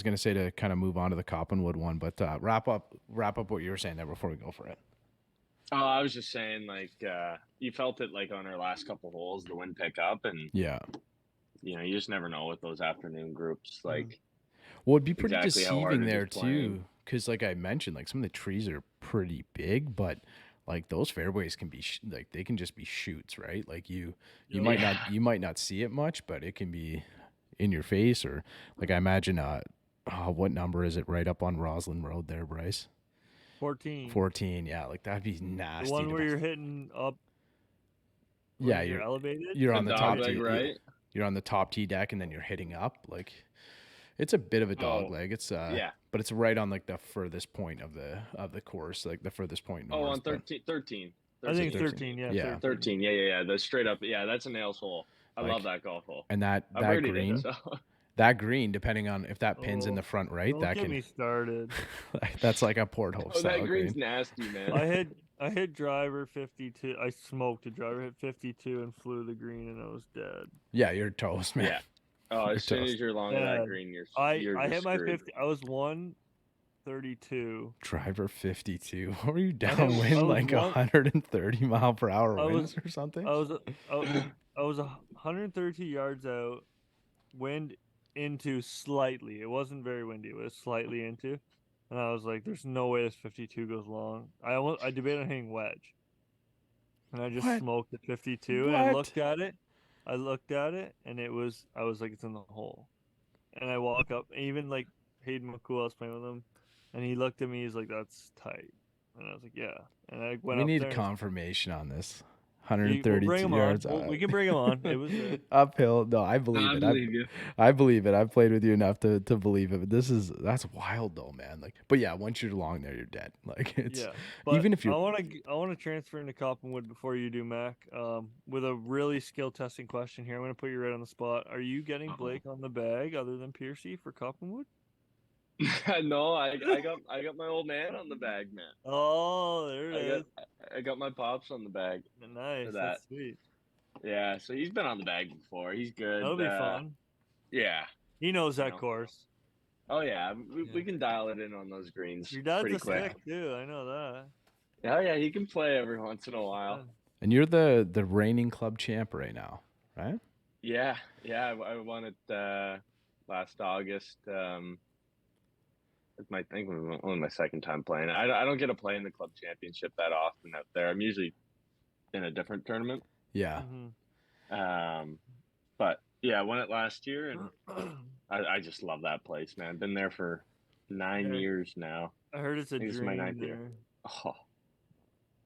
gonna say to kind of move on to the Coppinwood one, but wrap up what you were saying there before we go for it. Oh, I was just saying, like, you felt it like on our last couple holes, the wind pick up, and yeah, you know, you just never know with those afternoon groups. Like, well, it'd be pretty exactly deceiving there too, because like I mentioned, like some of the trees are pretty big, but like those fairways can be like they can just be shoots, right? Like you might not see it much, but it can be in your face, or like I imagine what number is it right up on Roslyn Road there, Bryce? 14, yeah, like that'd be nasty. The one where you're hitting up. Yeah, you're elevated. You're on the top tee, right? You're on the top tee deck, and then you're hitting up. Like it's a bit of a dog leg. It's but it's right on like the furthest point of the course, like the furthest point north. Oh, on 13. I think 13. Yeah, 13. Yeah. The straight up. Yeah, that's a nails hole. I love that golf hole. And that green. That green, depending on if that pin's in the front right, don't get me started. That's like a porthole style. That green's nasty, man. I hit driver 52. I smoked a driver, hit 52, and flew the green, and I was dead. Yeah, you're toast, man. Yeah. Oh, as soon as you're along that green, you're I hit screwed. my 50. I was 132. Driver 52. What were you downwind like 130 mile per hour winds or something? I was 132 yards out, wind into slightly. It wasn't very windy. It was slightly into, and I was like, "There's no way this 52 goes long." I debated on hitting wedge, and I just smoked the 52. And I looked at it, and I was like, "It's in the hole." And I walk up, and even like Hayden McCool, I was playing with him, and he looked at me. He's like, "That's tight," and I was like, "Yeah." And I went. We need confirmation on this. 130 bring him yards. on. We can bring him on. It was Uphill. No, I believe I it. believe you. I believe it. I've played with you enough to believe it. But that's wild though, man. Like, but yeah, once you're along there, you're dead. Like it's But even if I you're want to transfer into Coppinwood before you do, Mac. With a really skill testing question here. I'm going to put you right on the spot. Are you getting Blake on the bag other than Piercy for Coppinwood? No, I got my old man on the bag, man. Oh, there it is. I got my pops on the bag. Nice. For that. That's sweet. Yeah, so he's been on the bag before. He's good. That'll be fun. Yeah. He knows that course. Oh yeah, we can dial it in on those greens. Your dad's pretty a quick. stick too. I know that. Oh yeah, he can play every once in a while. and you're the reigning club champ right now, right? Yeah. I won it last August. It's only my second time playing. I don't get to play in the club championship that often out there. I'm usually in a different tournament. Yeah. But yeah, I won it last year, and I just love that place, man. Been there for 9 years now. I heard it's a dream. This is my 9th there. year. Oh,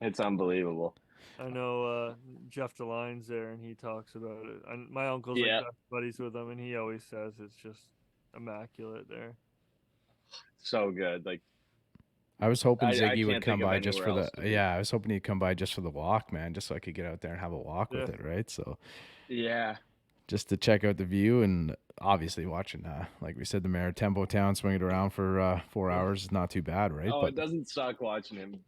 it's unbelievable. I know Jeff DeLine's there, and he talks about it. And my uncle's like best buddies with him, and he always says it's just immaculate there. So good. Like, I was hoping I Ziggy would can't come think of by just for anywhere the else to be. I was hoping he'd come by just for the walk, man, just so I could get out there and have a walk with it, right? So yeah, just to check out the view and obviously watching like we said, the mayor Tempo Town swing it around for 4 hours is not too bad, right? Oh, but it doesn't suck watching him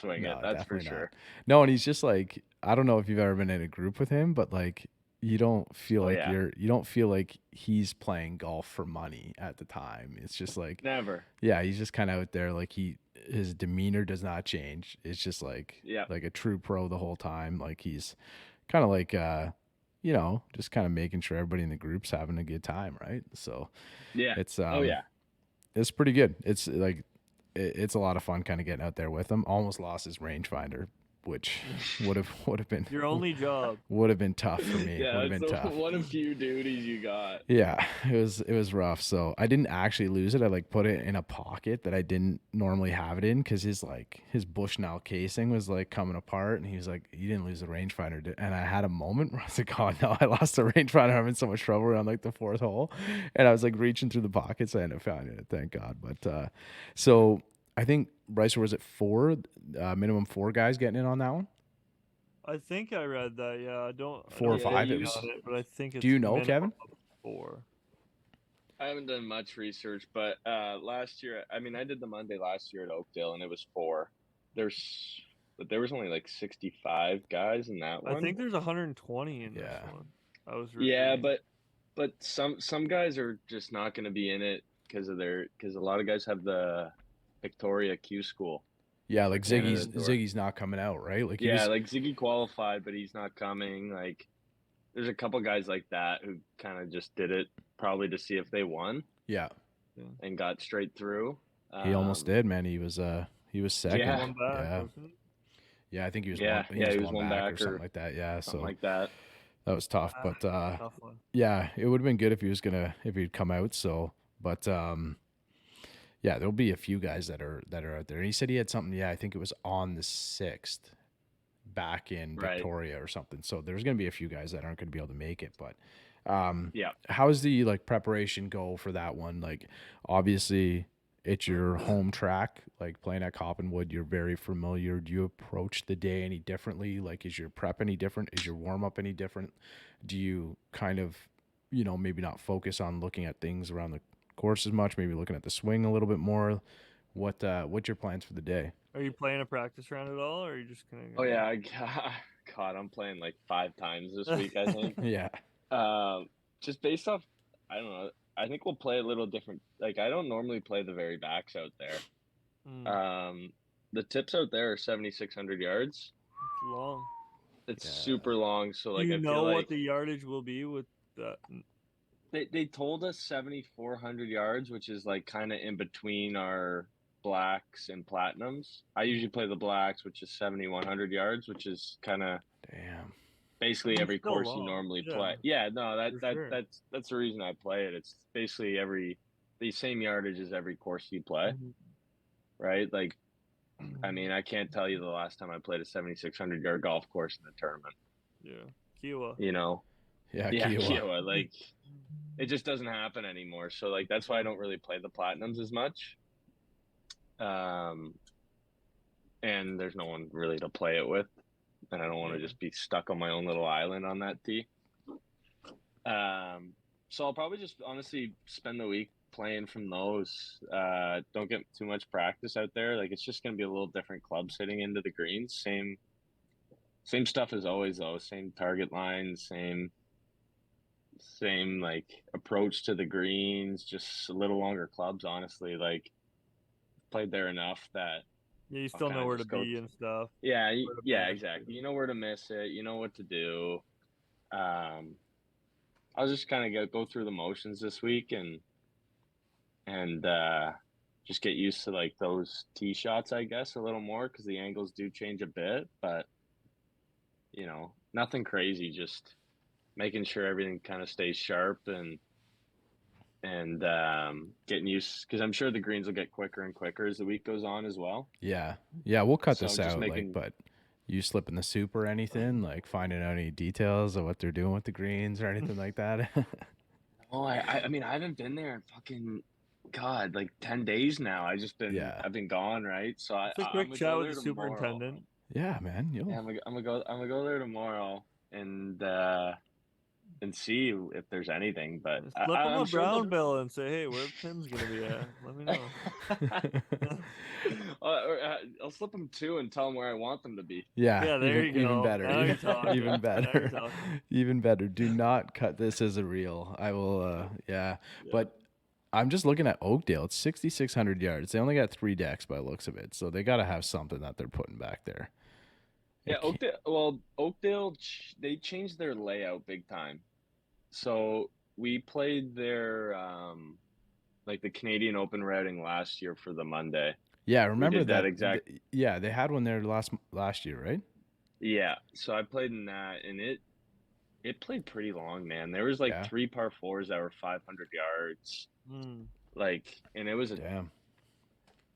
swing it, that's for sure. not. No, and he's just like, I don't know if you've ever been in a group with him, but like you don't feel you don't feel like he's playing golf for money at the time. It's just like Never. Yeah, he's just kind of out there, like his demeanor does not change. It's just like like a true pro the whole time. Like he's kind of like just kind of making sure everybody in the group's having a good time, right? So it's it's pretty good. It's like it's a lot of fun kind of getting out there with him. Almost lost his rangefinder, which would have been your only job. Would have been tough for me. Yeah, would have been tough. One of few duties you got. Yeah, it was rough. So I didn't actually lose it. I like put it in a pocket that I didn't normally have it in because his Bushnell casing was like coming apart, and he was like, "You didn't lose the rangefinder," and I had a moment where I was like, "Oh no, I lost the rangefinder. I'm in so much trouble around like the 4th hole," and I was like reaching through the pockets. I ended up finding it, thank God. But so I think Bryce, was it 4 minimum 4 guys getting in on that one? I think I read that. Yeah, I don't 4 or 5. It was. But I think it's. Do you know, Kevin? 4. I haven't done much research, but last year, I mean, I did the Monday last year at Oakdale, and it was 4. There was only like 65 guys in that one. I think there's 120 in this one. I was. Yeah, but some guys are just not going to be in it because a lot of guys have the Victoria Q school. Yeah, like Ziggy's not coming out, right? Like like Ziggy qualified, but he's not coming. Like, there's a couple guys like that who kind of just did it probably to see if they won. Yeah, and got straight through. He almost did, man. He was second. Yeah, one back, yeah, I think he was. He was one back or something like that. Yeah, something like that. That was tough, but tough one. Yeah, it would have been good if he'd come out. So, but yeah, there'll be a few guys that are out there. And he said he had something. Yeah, I think it was on the 6th, back in Victoria or something. So there's going to be a few guys that aren't going to be able to make it. But how's the preparation go for that one? Like, obviously, it's your home track. Like playing at Coppinwood, you're very familiar. Do you approach the day any differently? Like, is your prep any different? Is your warm up any different? Do you kind of, maybe not focus on looking at things around the course as much, maybe looking at the swing a little bit more? What's your plans for the day? Are you playing a practice round at all, or are you just gonna Oh yeah, God, I'm playing like 5 times this week, I think. Yeah. Just based off, I don't know, I think we'll play a little different. Like, I don't normally play the very backs out there. The tips out there are 7,600 yards. It's long. It's super long, so like, Do you I know feel what like the yardage will be with that? They told us 7,400 yards, which is like kind of in between our blacks and platinums. I usually play the blacks, which is 7,100 yards, which is kind of basically every course you normally play. Yeah, no, that's the reason I play it. It's basically the same yardage as every course you play, right? Like, I mean, I can't tell you the last time I played a 7,600-yard golf course in the tournament. Yeah, Kiowa. You know, Yeah, yeah, Kiowa. Kiowa. Like, it just doesn't happen anymore. So like that's why I don't really play the platinums as much. And there's no one really to play it with, and I don't want to just be stuck on my own little island on that tee. So I'll probably just honestly spend the week playing from those. Don't get too much practice out there. Like it's just gonna be a little different clubs hitting into the greens. Same stuff as always though. Same target line, same like approach to the greens, just a little longer clubs, honestly. Like played there enough that Yeah, you still know where to be and stuff. Yeah, exactly. You know where to miss it. You know what to do. I'll just kind of go through the motions this week and just get used to like those tee shots, I guess, a little more because the angles do change a bit. But you know, nothing crazy. Just making sure everything kind of stays sharp and getting used, because I'm sure the greens will get quicker and quicker as the week goes on as well. Yeah, we'll cut So this just out. making- Like, but you slipping the soup or anything? Like finding out any details of what they're doing with the greens or anything like that? Oh, I mean, I haven't been there in fucking God, like 10 days now. Yeah. I've been gone, right? So It's a I'm quick gonna chat go with there the tomorrow. superintendent. Yeah, man. Yeah, I'm gonna go there tomorrow and see if there's anything. But Flip him I'm a sure brown bill and say, hey, where the pin's gonna be at? Let me know. I'll slip them two and tell them where I want them to be. Yeah, Yeah, there you go. Even better. Now you're talking. Even Now better. you're talking. Even better. Do not cut this as a reel. I will. Yeah. But I'm just looking at Oakdale. It's 6,600 yards. They only got 3 decks by the looks of it, so they got to have something that they're putting back there. Yeah, Oakdale, they changed their layout big time. So we played their like the Canadian Open routing last year for the Monday. Yeah, I remember did that exact- Yeah, they had one there last year, right? Yeah, so I played in that, and it played pretty long, man. There was like Yeah. 3 par 4s that were 500 yards. Mm. Like, and it was Damn.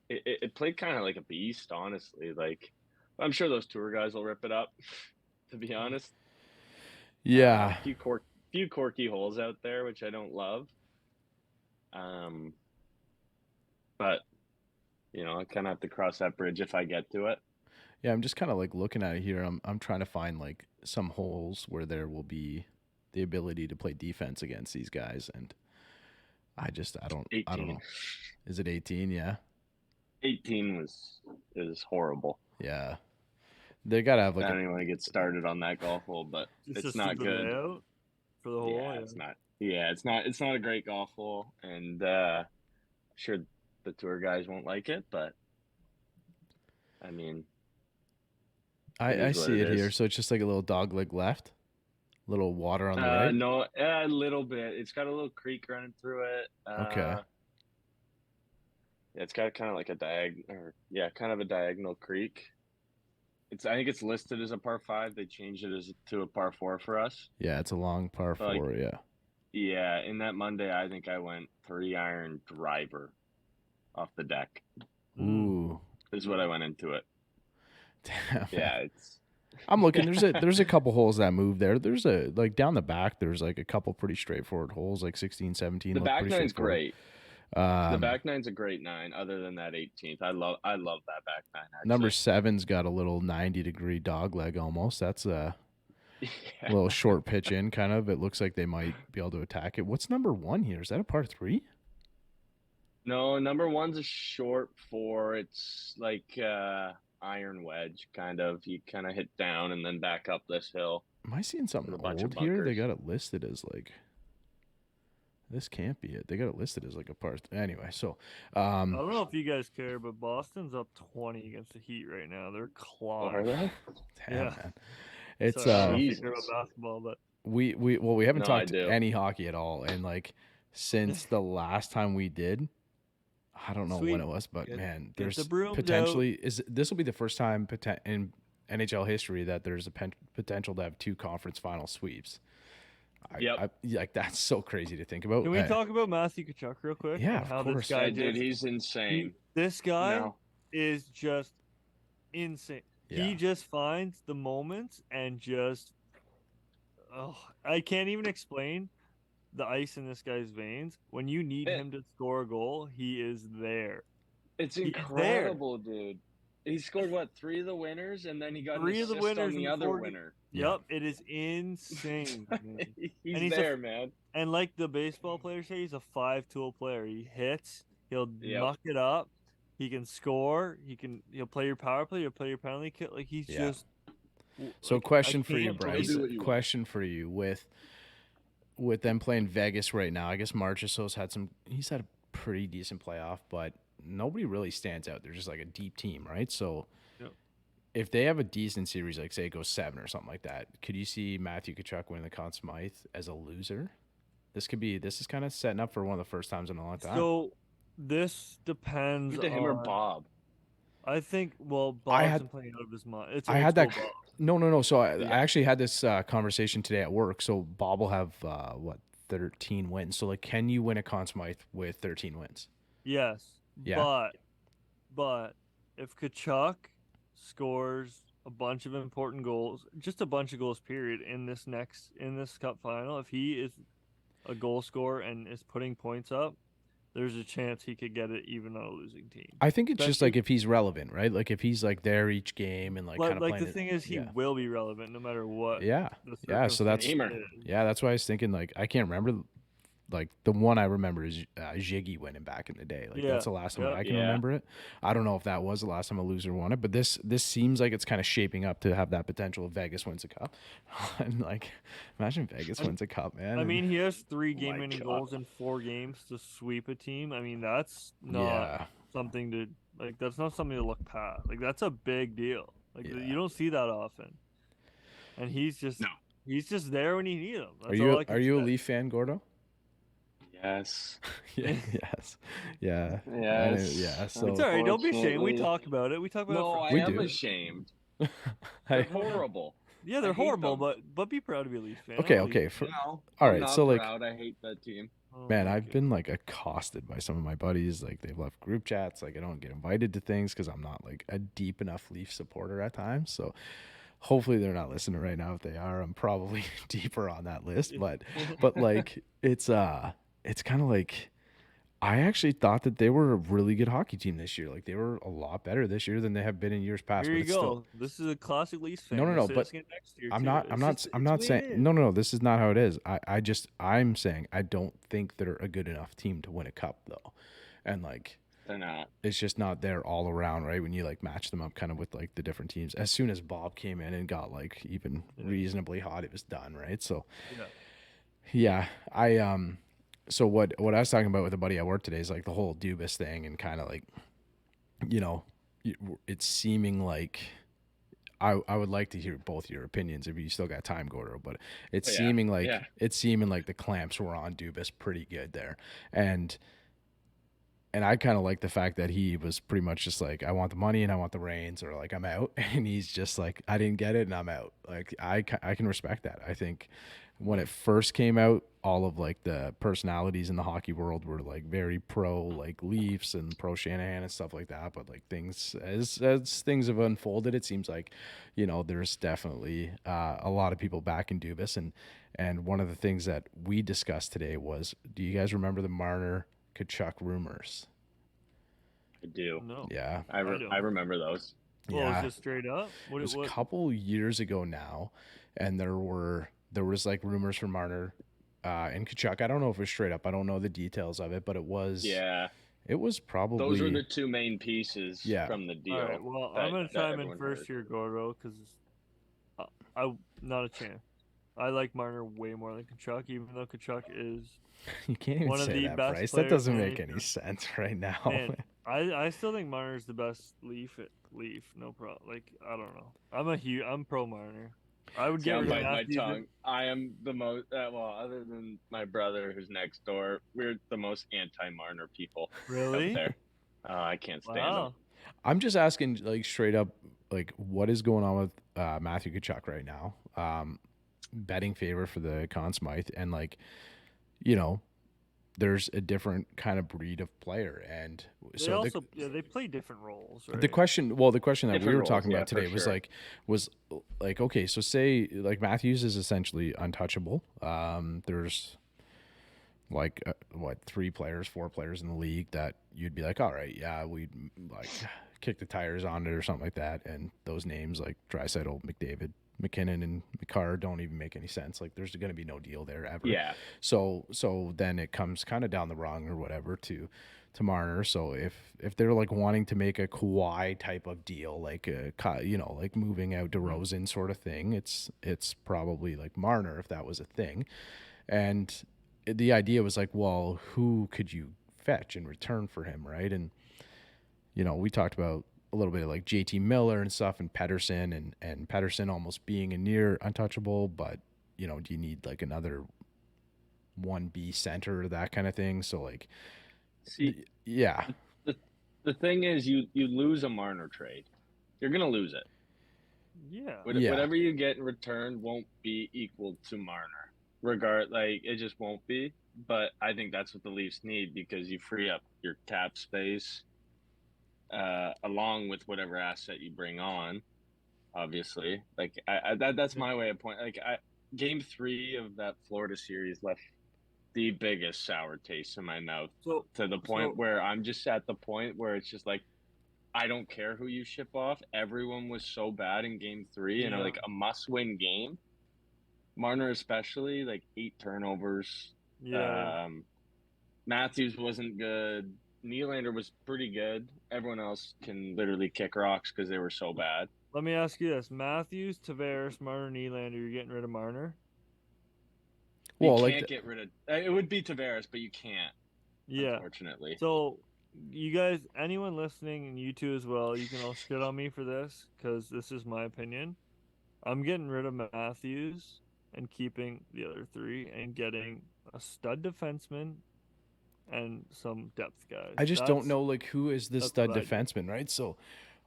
it played kind of like a beast, honestly. Like, I'm sure those tour guys will rip it up, to be honest. Yeah. Few quirky holes out there, which I don't love. But you know, I kind of have to cross that bridge if I get to it. Yeah, I'm just kind of like looking at it here. I'm trying to find like some holes where there will be the ability to play defense against these guys, and I don't 18. know. Is it 18? Yeah. 18 is horrible. Yeah. They gotta have like I don't even want to get started on that golf hole, but it's a not stupid good. layout for the hole. Yeah, it's not. Yeah, it's not a great golf hole, and sure the tour guys won't like it, but I mean, I see it here. is. So it's just like a little dog leg left, little water on the right. No, a little bit. It's got a little creek running through it. Okay. Yeah, it's got kind of like a kind of a diagonal creek. I think it's listed as a par 5. They changed it to a par 4 for us. Yeah, it's a long par 4. Yeah. Yeah, in that Monday, I think I went 3-iron driver off the deck. Ooh. Is what I went into it. Damn. Yeah, I'm looking. There's a couple holes that move there. There's like down the back. There's like a couple pretty straightforward holes, like 16, 17. The back nine's great. The Um, back nine's a great 9. Other than that 18th, I love that back 9. Actually. Number 7's got a little 90-degree dog leg almost. That's a Yeah. little short pitch in, kind of. It looks like they might be able to attack it. What's number 1 here? Is that a par 3? No, number 1's a short 4. It's like iron wedge, kind of. You kind of hit down and then back up this hill. Am I seeing something With a bunch of old here? They bunkers. got it listed as like. This can't be it. They got it listed as like a par. Anyway, so. I don't know if you guys care, but Boston's up 20 against the Heat right now. They're clawing. Are they? Damn, Yeah. man. It's Sorry, I don't know if you Jesus. care about basketball, but we haven't No, I talked do. any hockey at all, and like since the last time we did, I don't know Sweet. when it was, but Get- man, get the there's brooms potentially this will be the first time in NHL history that there's a potential to have 2 conference final sweeps. Yep. Like that's so crazy to think about. can we talk about Matthew Tkachuk real quick? Yeah, And of how course. this guy Yeah, dude, just, he's insane. this guy No. is just insane. Yeah. He just finds the moments and just, I can't even explain the ice in this guy's veins. When you need him to score a goal, he is there. It's He's there. incredible, dude. He scored what, 3 of the winners, and then he got 3 an of the assist on winners the in other 4 winner. Yep, it is insane. Man. He's And he's there, man. and like the baseball players say, he's a 5-tool player. He hits, he'll Yep. muck it up, he can score, he'll play your power play, he'll play your penalty kick. Like he's just. So, like, question I for you, can't Bryce. believe it. Question for you with them playing Vegas right now. I guess Marchessault's he's had a pretty decent playoff, but nobody really stands out. They're just like a deep team, right? So Yep. if they have a decent series, like say it goes 7 or something like that, could you see Matthew Tkachuk winning the Conn Smythe as a loser? This is kind of setting up for one of the first times in a long time. So this depends Either him or Bob. I think, Bob's been playing out of his mind. It's I had that. Bob. No. So I actually had this conversation today at work. So Bob will have 13 wins. So like, can you win a Conn Smythe with 13 wins? Yes. Yeah. But if Tkachuk scores a bunch of important goals, just a bunch of goals, period, in this cup final, if he is a goal scorer and is putting points up, there's a chance he could get it even on a losing team. I think it's just like if he's relevant, right? Like if he's like there each game and like kind of like playing the thing is he will be relevant no matter what. Yeah. Yeah. So that's that's why I was thinking like I can't remember. Like the one I remember is Ziggy winning back in the day. Like that's the last time I can remember it. I don't know if that was the last time a loser won it, but this seems like it's kind of shaping up to have that potential if Vegas wins a cup. And like, imagine Vegas wins a cup, man. I mean, he has 3 game-winning goals in 4 games to sweep a team. I mean, that's not something to like. That's not something to look past. Like that's a big deal. Like you don't see that often. And he's just there when you need him. That's are you a Leaf fan, Gordo? Yes. Yes. Yeah. Yes. Yeah. So it's all right. Don't be ashamed. We talk about it. We talk about it. No, I am ashamed. They're horrible. Yeah, they're horrible, but be proud to be a Leaf fan. Okay. No, all right. I'm so like, proud. I hate that team. Man, I've been like accosted by some of my buddies. Like they've left group chats. Like I don't get invited to things because I'm not like a deep enough Leaf supporter at times. So hopefully they're not listening right now. If they are, I'm probably deeper on that list. But like it's kind of like I actually thought that they were a really good hockey team this year. Like they were a lot better this year than they have been in years past. Here you go. This is a classic Leafs fan. No. But I'm not saying no. This is not how it is. I'm saying I don't think they're a good enough team to win a cup though, and like they're not. It's just not there all around, right? When you like match them up kind of with like the different teams. As soon as Bob came in and got like even reasonably hot, it was done, right? So So what I was talking about with a buddy at work today is like the whole Dubas thing and kind of like, it's seeming like I would like to hear both your opinions if you still got time, Gordo, but it's seeming like the clamps were on Dubas pretty good there. And I kind of like the fact that he was pretty much just like, I want the money and I want the reins, or like I'm out. And he's just like, I didn't get it and I'm out. Like I can respect that. I think when it first came out, all of like the personalities in the hockey world were like very pro like Leafs and pro Shanahan and stuff like that. But like things as things have unfolded, it seems like, there's definitely a lot of people backing Dubas. And one of the things that we discussed today was, do you guys remember the Marner Tkachuk rumors? I do. No. Yeah. I remember those. Well, is it straight up? It was a couple years ago now, and there was like rumors from Marner and Tkachuk. I don't know if it was straight up. I don't know the details of it, but it was. Yeah. It was probably. Those were the 2 main pieces from the deal. All right, well, I'm going to chime in first here, Gordo, because I'm not a chance. I like Marner way more than Tkachuk, even though Tkachuk is you can't even one say of the that, best Bryce. players. That doesn't make any sense right now. Man, I still think Marner's the best Leaf, no problem. Like, I don't know. I'm pro Marner. I would get rid of my tongue. I am the most other than my brother who's next door, we're the most anti-Marner people. Really? Out there. I can't stand them. I'm just asking, like, straight up, like, what is going on with Matthew Tkachuk right now? Betting favor for the Conn Smythe, and like, there's a different kind of breed of player, and They so also they play different roles, right? the question that Different we were roles, talking yeah, about for today sure. was like, okay, so say like Matthews is essentially untouchable. There's like what, 4 players in the league that you'd be like, all right, yeah, we'd like kick the tires on it or something like that. And those names like Draisaitl, McDavid, McKinnon, and McCarr don't even make any sense. Like there's going to be no deal there ever. Yeah. So then it comes kind of down the rung or whatever to Marner. So if they're like wanting to make a Kawhi type of deal, like like moving out DeRozan sort of thing, it's probably like Marner if that was a thing. And the idea was like, well, who could you fetch in return for him, right? And we talked about a little bit of like JT Miller and stuff, and Pettersson, and Pettersson almost being a near untouchable, but do you need like another 1B center or that kind of thing? So like, See, yeah, the thing is, you lose a Marner trade, you're gonna lose it. Yeah. Whatever you get in return won't be equal to Marner. It just won't be. But I think that's what the Leafs need, because you free up your cap space, along with whatever asset you bring on. Obviously, like that's my way of point. Like Game 3 of that Florida series left the biggest sour taste in my mouth, to the point where I'm just at the point where it's just like, I don't care who you ship off. Everyone was so bad in Game 3, and like a must-win game. Marner especially, like 8 turnovers. Yeah. Matthews wasn't good. Nylander was pretty good. Everyone else can literally kick rocks because they were so bad. Let me ask you this: Matthews, Tavares, Marner, Nylander. You're getting rid of Marner? Well, you can't get rid of it. Would be Tavares, but you can't. Yeah. Unfortunately. So, you guys, anyone listening, and you two as well, you can all shit on me for this, because this is my opinion. I'm getting rid of Matthews and keeping the other 3 and getting a stud defenseman and some depth guys. I just don't know like who is this stud defenseman, right? So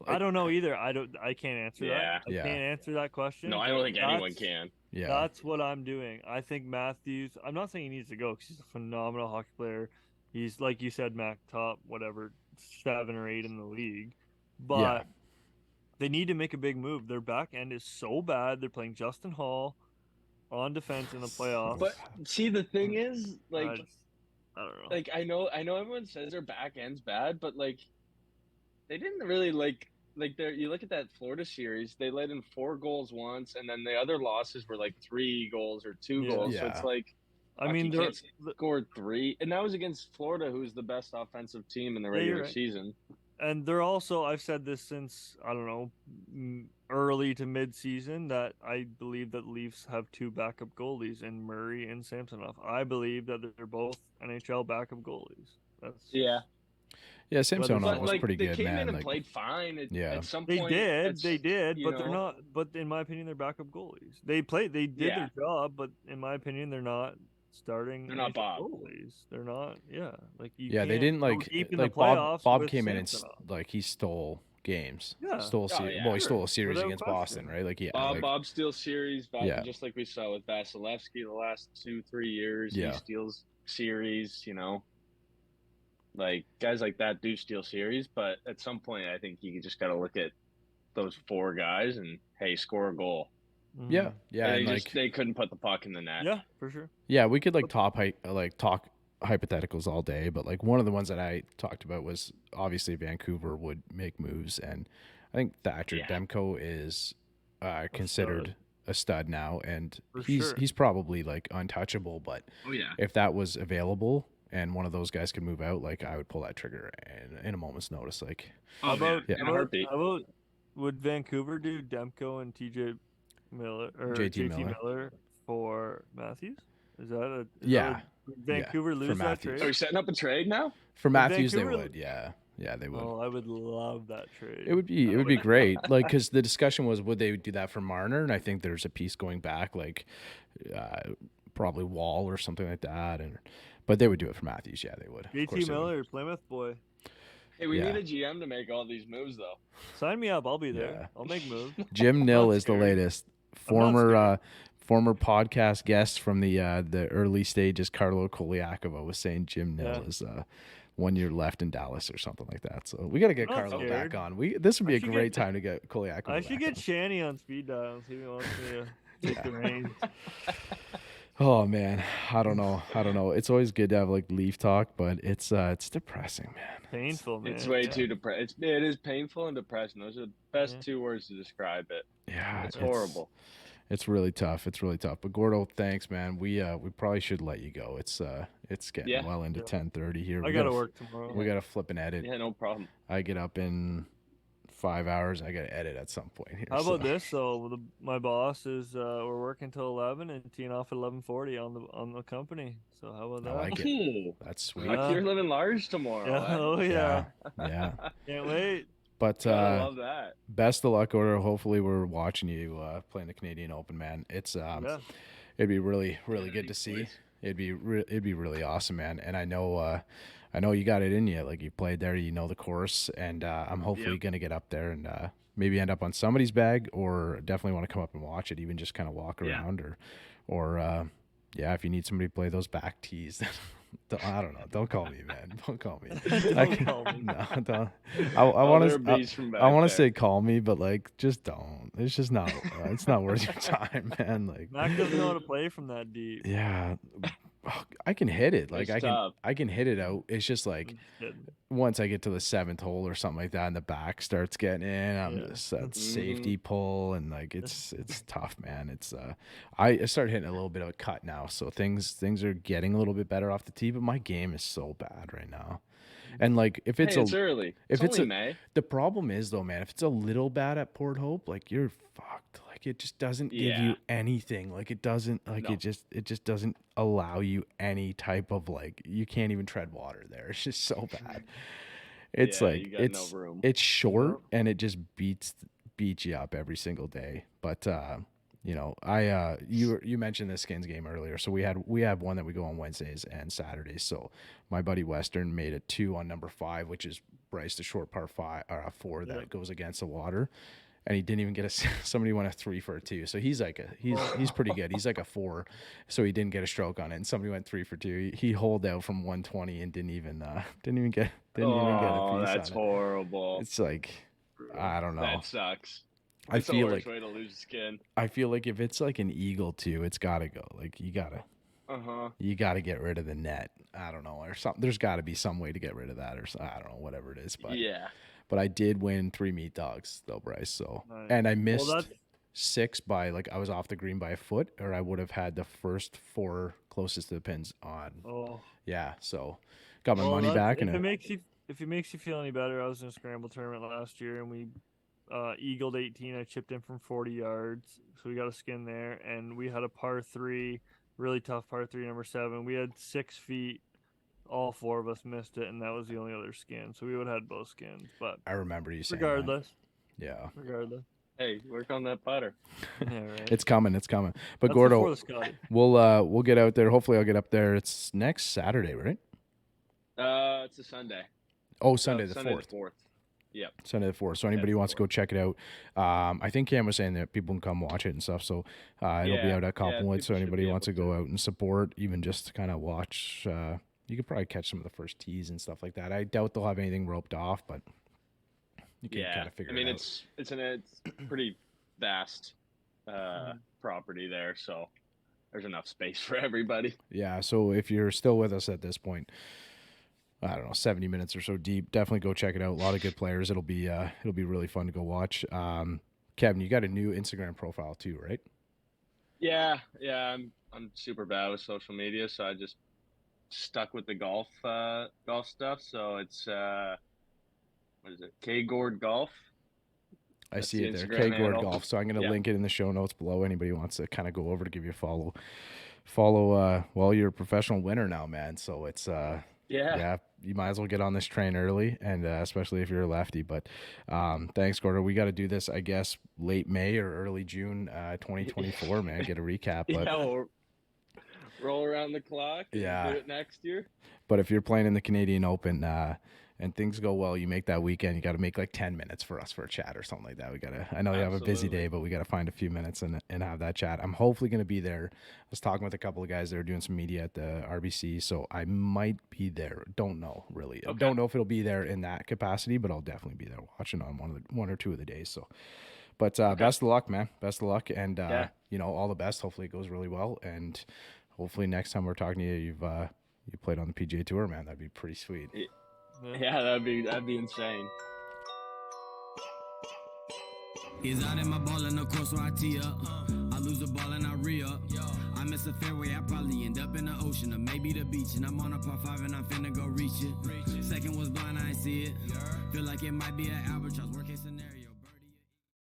like, I don't know either. I can't answer that. I can't answer that question. No, I don't think anyone can. Yeah. That's what I'm doing. I think Matthews, I'm not saying he needs to go, because he's a phenomenal hockey player. He's, like you said, Mac, top, whatever, 7 or 8 in the league. But they need to make a big move. Their back end is so bad. They're playing Justin Hall on defense in the playoffs. But see, the thing is, like, I don't know. Like, I know everyone says their back end's bad, but like, they didn't really like you look at that Florida series, they let in 4 goals once, and then the other losses were like 3 goals or 2 goals. So it's like, I mean, they scored 3, and that was against Florida, who's the best offensive team in the regular season. And they're also, I've said this since, I don't know, early to mid-season, that I believe that Leafs have 2 backup goalies in Murray and Samsonov. I believe that they're both NHL backup goalies. Yeah, Samsonov was pretty good, They came in and like, played fine. At some they point, did, but they're not. But in my opinion, they're backup goalies. They did their job, but in my opinion, they're not starting. They're not Bob goalies. They're not. Yeah, like you. Yeah, they didn't like Bob came in and like he stole games. Yeah, he stole a series against Boston, right? Like Bob steals series. Just like we saw with Vasilevsky the last 2-3 years. He steals series. Like, guys like that do steal series, but at some point, I think you just got to look at those 4 guys and, hey, score a goal. Yeah. And they couldn't put the puck in the net. Yeah, for sure. Yeah, we could talk hypotheticals all day, but like one of the ones that I talked about was obviously Vancouver would make moves, and I think Thatcher Demko is considered a stud now, and he's probably like untouchable. But if that was available and one of those guys could move out, like I would pull that trigger in a moment's notice. Like, how about would Vancouver do Demko and TJ Miller or JT Miller for Matthews? Is that a Vancouver lose that trade? Are we setting up a trade now? For Matthews, they would. Yeah, they would. Oh, I would love that trade. It would be great. Like, because the discussion was, would they do that for Marner? And I think there's a piece going back, like probably Wall or something like that. But they would do it for Matthews. Yeah, they would. JT Miller, Plymouth boy. Hey, we need a GM to make all these moves, though. Sign me up. I'll be there. I'll make moves. Jim Nill is the latest. Former Former podcast guest from the early stages, Carlo Koliakova, was saying Jim Nill is 1 year left in Dallas or something like that. So we got to get I'm not Carlo scared. back on. This would be I a should great get- time to get Koliakova. I should back get Shanny on speed dial and see if he wants me to take the reins. Oh man, I don't know. It's always good to have like Leaf talk, but it's depressing, man. Painful, man. It's way too depressing. It is painful and depressing. Those are the best two words to describe it. Yeah, it's horrible. It's really tough. But Gordo, thanks, man. We probably should let you go. It's getting well into 10:30 here. I gotta work tomorrow. We gotta flip and edit. Yeah, no problem. I get up in 5 hours. I gotta edit at some point here. How about this though? My boss is we're working till 11 and teeing off at 11:40 on the company. So how about that? I like it. That's sweet. You're living large tomorrow. Yeah, oh yeah. Yeah. Can't wait. But I love that. Best of luck, Gordo. Hopefully we're watching you playing the Canadian Open, man. It's it'd be really good to see. It'd be really awesome, man. And I know you got it in you. Like you played there, you know the course, and I'm hopefully gonna get up there and maybe end up on somebody's bag, or definitely want to come up and watch it, even just kind of walk around, or if you need somebody to play those back tees. I don't know. Don't call me, man. Don't call me. Don't call me. No, don't. I want to say call me, but like, just don't. It's just not. It's not worth your time, man. Like, Mac doesn't know how to play from that deep. Yeah, I can hit it. Like It's I can hit it out. It's just like once I get to the 7th hole or something like that, and the back starts getting in, I'm just that safety pull, and like it's tough, man. It's I started hitting a little bit of a cut now, so things are getting a little bit better off the tee, but my game is so bad right now. And like if it's early, if it's only May. The problem is though, man, if it's a little bad at Port Hope, like you're fucked. Like it just doesn't give you anything. Like it doesn't it just doesn't allow you any type of like, you can't even tread water there. It's just so bad. It's like it's no room. It's short and it just beats you up every single day. But you know, you mentioned the skins game earlier. So we have one that we go on Wednesdays and Saturdays. So my buddy Western made a 2 on number 5, which is Bryce, the short par 5 or a 4 that goes against the water. And he didn't even get somebody went a 3 for a 2. So he's like he's pretty good. He's like a 4. So he didn't get a stroke on it. And somebody went 3 for 2. He holed out from 120 and didn't even get a piece That's on horrible. It's like, I don't know. That sucks. I It's the feel worst like way to lose skin. I feel like if it's like an eagle too, it's gotta go. Like you gotta get rid of the net. I don't know, or something. There's got to be some way to get rid of that, or I don't know, whatever it is. But but I did win 3 meat dogs though, Bryce. So and I missed 6 by like I was off the green by a foot, or I would have had the first 4 closest to the pins on. Oh yeah, so got my money back. If it makes you feel any better, I was in a scramble tournament last year and we eagled 18. I chipped in from 40 yards, so we got a skin there, and we had a par 3, really tough par 3, number 7. We had 6 feet. All 4 of us missed it, and that was the only other skin. So we would have had both skins. But I remember you saying regardless. That. Yeah. Regardless. Hey, work on that putter. Yeah, right. It's coming. But that's Gordo, we'll get out there. Hopefully, I'll get up there. It's next Saturday, right? It's a Sunday. Oh, Sunday the 4th. Sunday the 4th. Yep. Sunday the 4th. So anybody who wants to go check it out, I think Cam was saying that people can come watch it and stuff. So it'll be out at Coppinwood. So anybody who wants to go out and support, even just to kind of watch, you could probably catch some of the first tees and stuff like that. I doubt they'll have anything roped off, but you can kind of figure it out. It's a pretty vast property there, so there's enough space for everybody. Yeah. So if you're still with us at this point, I don't know, 70 minutes or so deep, definitely go check it out. A lot of good players. It'll be really fun to go watch. Kevin, you got a new Instagram profile too, right? Yeah. I'm super bad with social media, so I just stuck with the golf stuff. So it's what is it? K Gord Golf. I see it there. K Gord Golf. So I'm gonna link it in the show notes below. Anybody who wants to kind of go over to give you a follow. Well, you're a professional winner now, man. So it's yeah, you might as well get on this train early, and especially if you're a lefty. But thanks, Gordo. We got to do this, I guess, late May or early June 2024, man. Get a recap. But we'll roll around the clock and do it next year. But if you're playing in the Canadian Open, and things go well, you make that weekend, you got to make like 10 minutes for us for a chat or something like that. I know you have a busy Absolutely. day, but we got to find a few minutes and have that chat. I'm hopefully going to be there. I was talking with a couple of guys that are doing some media at the RBC, so I might be there. Don't know really. I don't know if it'll be there in that capacity, but I'll definitely be there watching on one or two of the days. So, but best of luck, man. Best of luck, and you know, all the best. Hopefully it goes really well, and hopefully next time we're talking to you, you played on the PGA Tour, man. That'd be pretty sweet. Yeah, that'd be insane. Is out in my ball and of course so I tee up. I lose the ball and I re-up. I miss a fairway, I probably end up in the ocean or maybe the beach. And I'm on a par 5 and I'm finna go reach it. Second was blind, I ain't see it. Feel like it might be an albatross, worst case scenario.